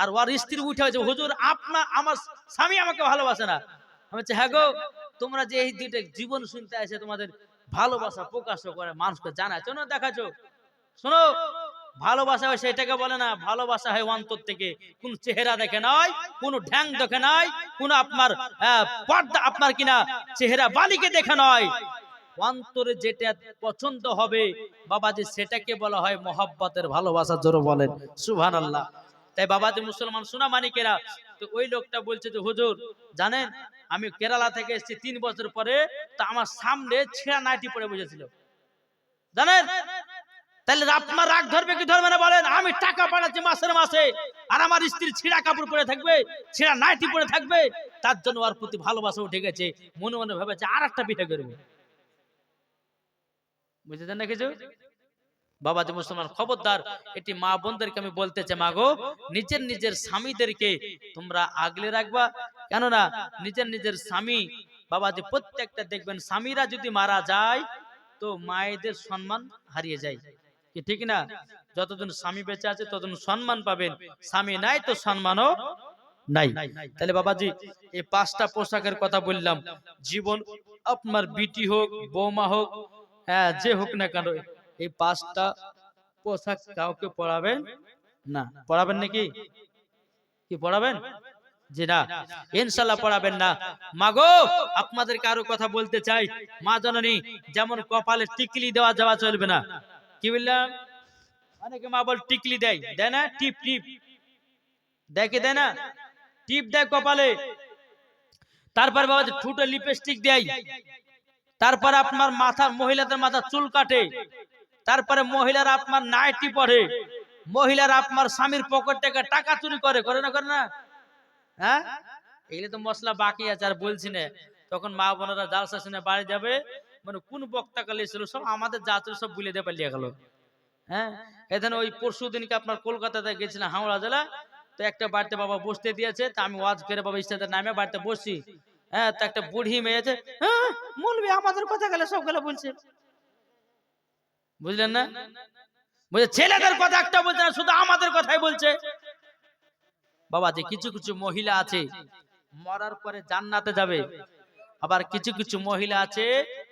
Speaker 1: আর ওর স্ত্রী উঠে বলছে, হুজুর আমার স্বামী আমাকে ভালোবাসে না। আমি বলছি, হ্যাঁ গো, তোমরা যে এই দুইটা জীবন শুনতে আসে, তোমাদের ভালোবাসা প্রকাশ করে মানুষকে জানাচ্ছ না, দেখাচ্ছ। শোনো, ভালোবাসা হয় সেটাকে বলে না, ভালোবাসা হয় অন্তর থেকে। কোন চেহারা দেখে নয়, কোন ঢ্যাং দেখে নয়, কোন আপনার পর্দা আপনার কিনা চেহারা বালিকে দেখে নয়, অন্তরে যেটা পছন্দ হবে বাবাজি সেটাকে বলা হয় মহব্বতের ভালোবাসা। জোরে বলেন সুবহানাল্লাহ। তাই বাবাজি মুসলমান সোনা মানিকেরা, তো ওই লোকটা বলছে যে হুজুর জানেন, আমি কেরালা থেকে এসেছি 3 বছর পরে, তো আমার সামনে ছেঁড়া নাইটি পরে বসেছিল, জানেন? তাহলে আপনার রাগ ধরবে কি ধরবে না বলেন? আমি টাকা পাঠাচ্ছি মাসের মাসে, আর আমার স্ত্রী ছিঁড়া কাপড় পরে থাকবে, ছিঁড়া নাইটি পরে থাকবে, তার জন্য ওর প্রতি ভালোবাসা উঠে গেছে, মনে মনে ভেবেছে আর একটা বিয়ে করবে। বুঝেছেন না কিছু? বাবাজি মুসলমান খবরদার, এটি মা বোনদেরকে আমি বলতে চাই, মাগো নিজের নিজের স্বামীদেরকে তোমরা আগলে রাখবা। কেননা নিজের নিজের স্বামী বাবাজি প্রত্যেকটা দেখবেন, স্বামীরা যদি মারা যায় তো মায়েদের সম্মান হারিয়ে যায়, কি ঠিক না? যতদিন স্বামী বেঁচে আছে ততদিন সম্মান পাবেন, স্বামী নাই তো সম্মানও নাই। তাহলে বাবাজি এই 5টা পোশাকের কথা বললাম, জীবন আপনার বিটি হোক, বৌমা হোক, হ্যাঁ যে হোক না কেন, এই 5টা পোশাক কাউকে পরাবেন না। পরাবেন নাকি? কি পরাবেন? জি না, ইনশাআল্লাহ পরাবেন না। মাগো আপনাদেরকে আরো কথা বলতে চাই, মা জননী, যেমন কপালে টিকলি দেওয়া যাওয়া চলবে না। কি বললাম? অনেকে মা বল টিকলি দেয়, দেয় না? টিপ টিপ দেখে দেয় না? টিপ দেয় কপালে, তারপর বাবা ঠুটে লিপস্টিক দেয়, তারপরে আপনার মাথা, মহিলাদের মাথা চুল কাটে, তারপরে মহিলারা আপনার নাইটি পরে, মহিলারা আপনার স্বামীর পকেট থেকে টাকা চুরি করে, করে না করে না? হ্যাঁ, এগুলো তো মশলা বাকি আছে আর বলছি না। তখন মা বোনেরা জালসা শুনে বাড়ি যাবে, মানে কোন বক্তা কালে ছিল সব আমাদের জাতির সব ভুলে দিয়ে পালিয়ে গেল। হ্যাঁ, এখানে ওই পরশু দিনকে আপনার কলকাতাতে গেছিলাম, হাওড়া জেলা, তো একটা বাড়িতে বাবা বসতে দিয়েছে, তা আমি ওয়াজ করে বাবা ইস্তাদের নামে বাড়িতে বসছি। হ্যাঁ, তো একটা বুড়ি মেয়ে আছে, হ্যাঁ মৌলবি আমাদের কথা গেলে সব গেলে বলছে, বুঝলেন না? বুঝলে ছেলেদের কথা একটা বলছে না, শুধু আমাদের কথাই বলছে। বাবা যে কিছু কিছু মহিলা আছে মরার পরে জান্নাতে যাবে, আবার কিছু কিছু মহিলা আছে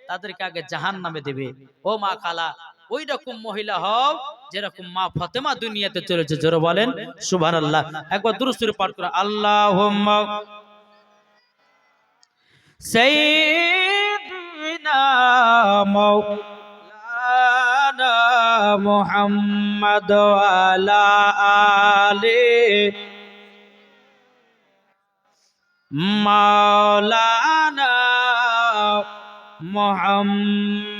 Speaker 1: তাদেরকে আগে জাহান্নামে দেবে। ও মা খালা, ওই রকম মহিলা হও যেরকম মা ফাতেমা দুনিয়াতে চলেছে। জোরে বলেন সুবহানাল্লাহ। একবার দুরূদ শরীফ পাঠ করে, আল্লাহুম্মা সাইয়্যিদিনা মাওলানা মুহাম্মাদ ওয়া আলা আলি মাওলানা মুহাম্মাদ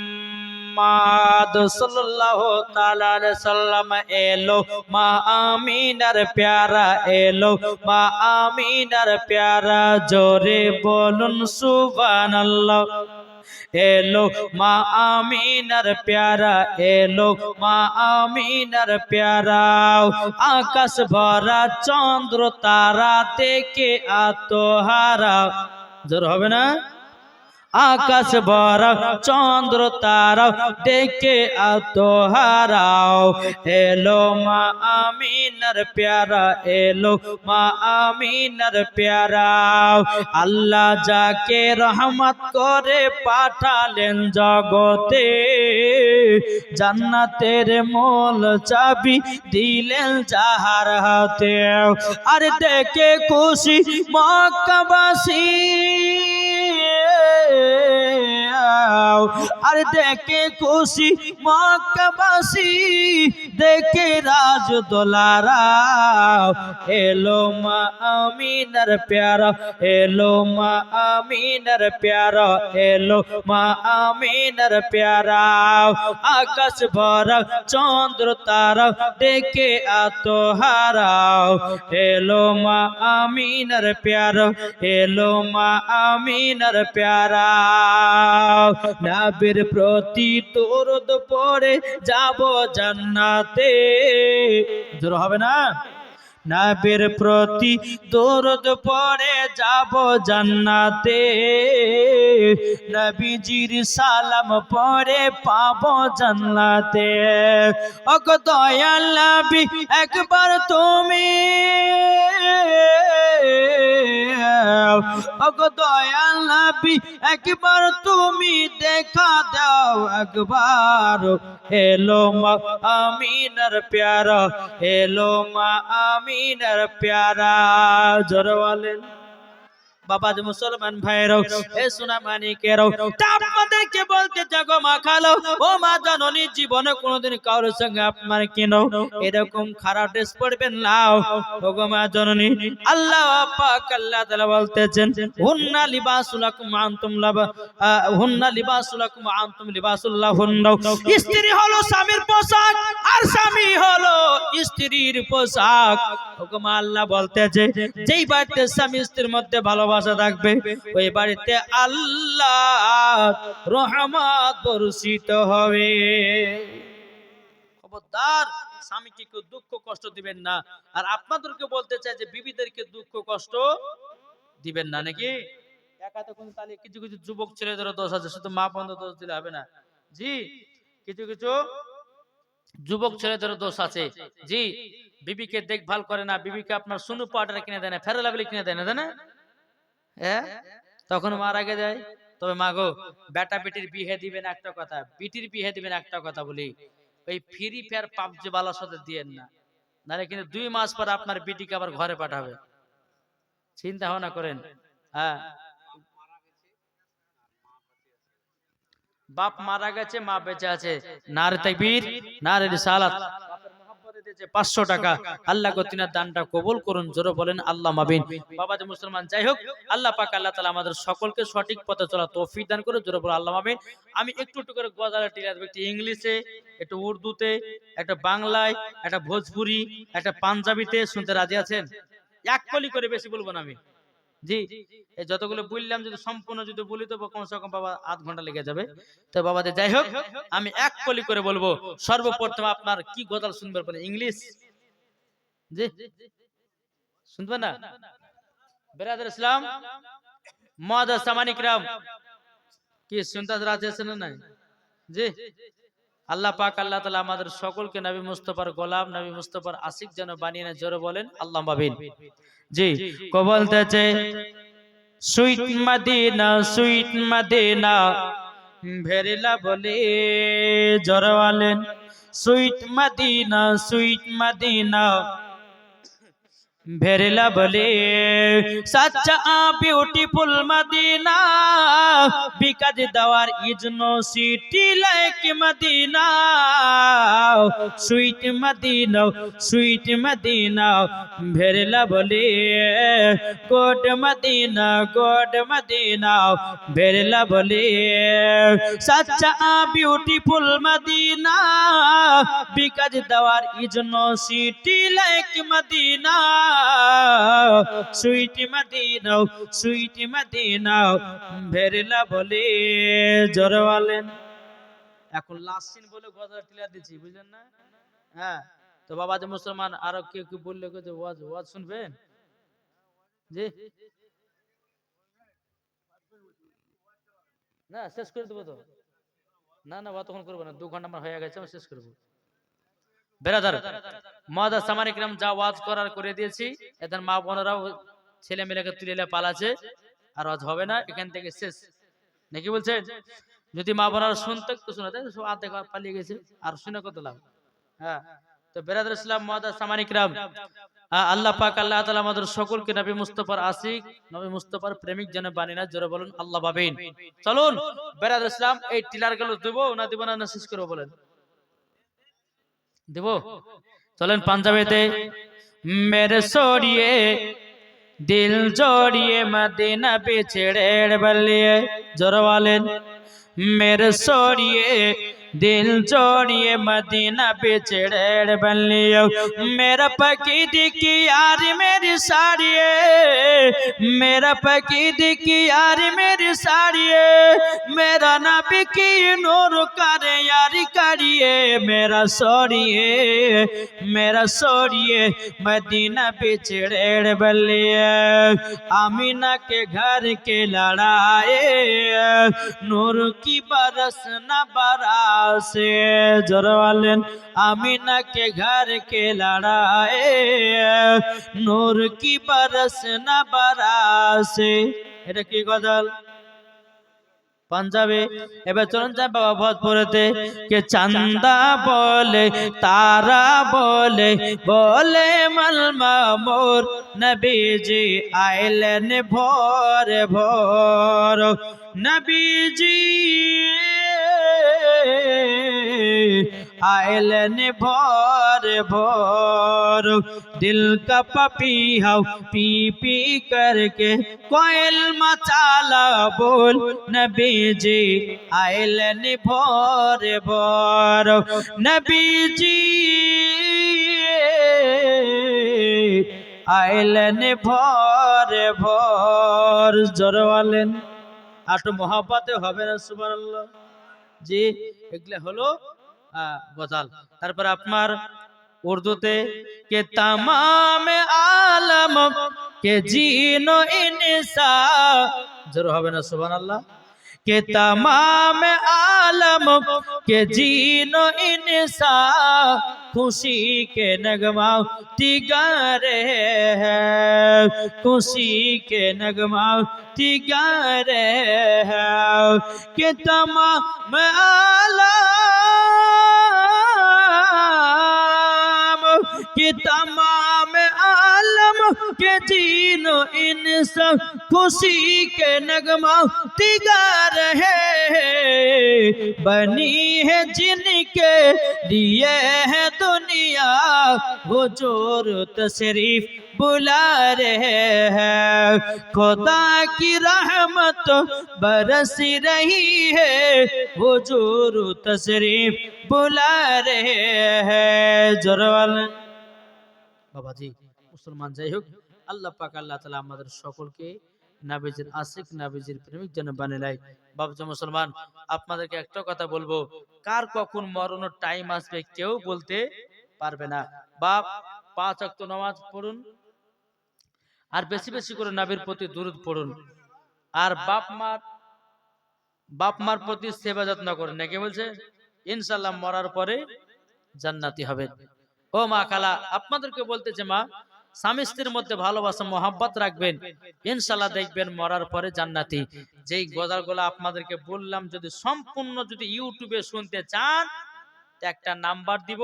Speaker 1: সাল্লাল্লাহু তাআলা আলাইহি সাল্লাম এলো মা আমিনার প্যারা এলো মা আমিনার প্যারা জোরে বলুন সুবহানাল্লাহ এলো মা আমিনার প্যারা এলো মা আমিনার প্যারা আকাশ ভরা চন্দ্র তারা থেকে আত্মহারা জোর হবে না আকাশ ভরা চন্দ্র তারা দেখে আত্মহারাও এলো মা আমিনার প্যারা এলো মা আমিনার প্যারা আল্লাহ যাকে রহমত করে পাঠালেন জগতে জান্নাতের মূল চাবি দিলেন যাহার হাতে আর দেখে খুশি মক্কাবাসী আর দেখে খুশি মক্কাবাসী দেখে রাজ দোলারা এলো মা আমিনার প্যারা এলো মা আমিনার প্যারা এলো মা আমিনার প্যারা আকাশ ভরা চন্দ্র তারা দেখে আত্মহারা এলো মা আমিনার প্যারা এলো মা আমিনার প্যারা নবীর প্রতি দরুদ পড়ে যাব জান্নাতে জোর হবে না নবীর প্রতি দরুদ পড়ে যাব জান্নাতে নবীজির সালাম পড়ে পাবো জান্নাতে ওগো দয়াল নবী একবার তুমি ওগো দয়াল নবী একবার তুমি দেখা দাও একবার এলো মা আমিনার প্যারা এলো মা আমিনার প্যারা জোরে বলেন বাবা যে মুসলমান ভাইরাও এ সোনা মানিকেরাও আপনাদেরকে বলতে জাগো মা খালো ও মা জননী জীবনে কোনোদিন কারোর সঙ্গে আপনার কেন এরকম খারাপ ড্রেস পরবেন না ওগো মা জননী আল্লাহ পাক আল্লাহ তাআলা বলতেছেন হুন্না লিবাসুল লাকুম আনতুম হুন্না লিবাসুল লাকুম আনতুম লিবাসুল লাহুন্না স্ত্রী হলো স্বামীর পোশাক আর স্বামী হলো স্ত্রীর পোশাক ওগো মা আল্লাহ বলতেছে যেই বাড়িতে স্বামী স্ত্রীর মধ্যে ভালোবাসা থাকবে ওই বাড়িতে আল্লাহ রহমত বর্ষিত হবে খবরদার স্বামীকে কেউ দুঃখ কষ্ট দিবেন না আর আপনাদেরকে বলতে চাই যে বিবিদেরকে দুঃখ কষ্ট দিবেন না নাকি একাতে কোন তাহলে কিছু কিছু যুবক ছেলেদের দোষ আছে শুধু মা বন্ধ দোষ দিলে হবে না জি কিছু কিছু যুবক ছেলেদের দোষ আছে জি বিবিকে দেখভাল করে না বিবিকে আপনার সুনু পাউডার কিনে দেয় না ফেরালাভলি কিনে দেয় না তখন মারা গে যায় তবে মাগো বেটা বেটির বিয়ে দিবেন একটা কথা বিটির বিয়ে দিবেন একটা কথা বলি ওই ফ্রি ফায়ার পাবজি বালার সাথে দিয়েন না নাহলে কিন্তু 2 মাস পর আপনার বিটিকে আবার ঘরে পাঠাবে চিন্তা ভাবনা করেন হ্যাঁ বাপ মারা গেছে মা বেঁচে আছে নারে তাকবীর নারে রিসালাত বাপের মহব্বতে দিয়েছে 500 টাকা আল্লাহ গো তিনার দানটা কবুল করুন জোরে বলেন আল্লাহ মাবিন বাবা যে মুসলমান যাই হোক আল্লাহ পাক আল্লাহ তাআলা আমাদের সকলকে সঠিক পথে চলা তৌফিক দান করুন জোরে বলেন আল্লাহ মাবিন আমি একটু একটু করে গজালে টিলা দেব একটা ইংলিশে একটা উর্দুতে একটা বাংলায় একটা ভোজপুরি একটা পাঞ্জাবিতে শুনতে রাজি আছেন এক কলি করে বেশি বলবো না আমি জি এই যতগুলো বললাম যদি সম্পূর্ণ যদি বলি তো কমসে কম বাবা আধ ঘন্টা লেগে যাবে তো বাবাদের যাই হোক আমি এক কলি করে বলবো সর্বপ্রথম আপনার কি গজাল শুনবেন বলেন ইংলিশ জি শুনবেন না বেরাদার ইসলাম মুআজ্জাজ সামানি کرام কি শুনতে রাজি আছেন না জি আল্লাহ পাক আল্লাহ তাআলা আমাদের সকলকে নবী মুস্তাফার গোলাম নবী মুস্তাফার আশিক যেন বানিয়ে নেয় জোরে বলেন আল্লাহ মাবিন জি কো বলতেছে সুইট মদিনা ভেরিলা বলে জোরে বলেন সুইট মদিনা भेरला बोले सच्चा beautiful Medina because there is no city like Medina sweet Medina भेरला बोले good Medina भेरला बोले सच्चा beautiful Medina because there is no city like Medina sweet Medina भेरला बोले জোরে বলেন এখন লাস্ট সিন বলে গজল ক্লিয়ার দিচ্ছি বুঝলেন না হ্যাঁ তো বাবা যে মুসলমান আর কেউ কি বললে যে ওয়াজ শুনবেন জি না শেষ করে দেবো তো না না তখন করবো না 2 ঘন্টা আমার হয়ে গেছে আমি শেষ করবো বেরাদার মাদা সামানিক নাম যা ওয়াজ করার করে দিয়েছি এদের মা বোনেরাও ছেলে মেয়েকে তুলে পালাছে আর ওয়াজ হবে না এখান থেকে শেষ নাকি বলছেন যদি মা বোনেরা শুনতে তো শোনাতে সব আধে পালিয়ে গেছে আর শুনে কত লাভ হ্যাঁ তো বেরাদার ইসলাম মাদা সামানিক নাম আল্লাহ পাক আল্লাহ তাআলা আমাদের সকলকে নবী মুস্তাফার আশিক নবী মুস্তাফার প্রেমিক যেন বানিয়ে না জোরে বলুন আল্লাহ ভাবেন চলুন বেরাদার ইসলাম এই টিলার গুলো দেব না দেব না শেষ করব বলেন দেব চলেন পাঞ্জাবেতে মেরে সোড়িয়ে দিল জোড়িয়ে মদিনা বিছড়ে বলিয়ে জোরে বলেন मेरे सोड़िए दिल जोड़िए मदीना बिछड़े बलियो मेरा पकीद की यार मेरी साड़िए मेरा पकीद की यार मेरी साड़िए मेरा नबी की नूर कर यार करिए मेरा सोड़िए मदीना बिछड़े बलिए आमीना के घर के लड़ाए नूर की बरस न बरासे जोरे वालेन आमीना के घर के लड़ाए नूर की बरस न बरासे এটা কি গজল পাঞ্জাবে এবার চলুন যাই বাবা ভোজপুরেতে কে চান্দা বলে তারা বলে মালমা মোর নবীজি আইলেন ভোর ভোর नबीजी आयलन भोर भोर दिल का पपीहा पी पी करके कोयल मचाला बोल नबीजी आयलन भोर भोर नबीजी आयलन भोर भोर जोरे वालेन আটো মহাব্বতে হবে না সুবহানাল্লাহ জি এগুলা হলো গজল তারপর আপনার উর্দুতে কে तमाम আলম কে জিনো ইনসা জোরে হবে না সুবহানাল্লাহ কে तमाम आलम के जीनो इंसा खुशी के नगमा तिगा रहे हैं खुशी के नगमा तिगा रहे हैं के तमाम आलम के तमाम आलम के जीनो इंसा खुशी के नगमा तिगा रहे बनी है जिनके लिए है दुनिया हुजूर तशरीफ बुला रहे हैं खुदा की रहमत बरस रही है हुजूर तशरीफ बुला रहे हैं जरवाल बाबा जी मुसलमान जय हो আল্লাহ পাক আল্লাহ তাআলা আমাদের সকলকে নবীজির আশিক নবীজির প্রেমিক যেন বানায় বাবজি মুসলমান আপনাদেরকে একটা কথা বলবো কার কখন মরণের টাইম আসবে কেউ বলতে পারবে না বাপ 5 ওয়াক্ত নামাজ পড়ুন আর বেশি বেশি করে নবীর প্রতি দরুদ পড়ুন আর বাপ মার প্রতি সেবা যত্ন করেন নাকি বলছে ইনশাআল্লাহ মরার পরে জান্নাতি হবেন ও মা খালা আপনাদেরকে বলতেছে মা স্বামী স্ত্রীর মধ্যে ভালোবাসা মোহাব্বত রাখবেন ইনশাআল্লাহ দেখবেন মরার পরে জান্নাতি যেই গজলগুলো আপনাদেরকে বললাম যদি সম্পূর্ণ যদি ইউটিউবে শুনতে চান একটা নাম্বার দিব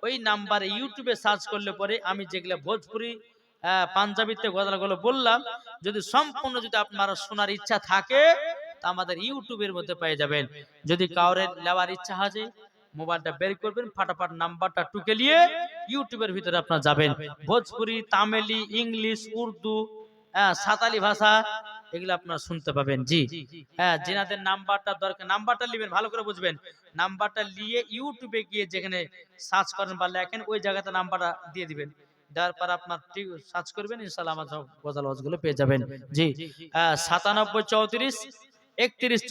Speaker 1: ওই নাম্বারে ইউটিউবে সার্চ করলে পরে আমি যেগুলা ভোজপুরি পাঞ্জাবিতে গজলগুলো বললাম, যদি সম্পূর্ণ যদি আপনারা শোনার ইচ্ছা থাকে তা আমাদের ইউটিউবের মধ্যে পেয়ে যাবেন। যদি কাউরের নেওয়ার ইচ্ছা আছে মোবাইলটা বের করবেন, ফাটাফাট নাম্বারটা টুকে নিয়ে ইউটিউবের ভিতরে আপনারা যাবেন। ভোজপুরি, তামিলি, ইংলিশ, উর্দু, সাঁতালি ভাষা এগুলো আপনারা শুনতে পাবেন। জি যেনাদের নাম্বারটা দরকার নাম্বারটা নেবেন, ভালো করে বুঝবেন। নাম্বারটা নিয়ে ইউটিউবে গিয়ে যেখানে সার্চ করেন বা লেখেন ওই জায়গাতে নাম্বারটা দিয়ে দিবেন। দেওয়ার পর আপনার ঠিক সার্চ করবেন, ইনশাআল্লাহ আমার সব গজাল ওয়াজগুলো পেয়ে যাবেন। জি 97 34 31 24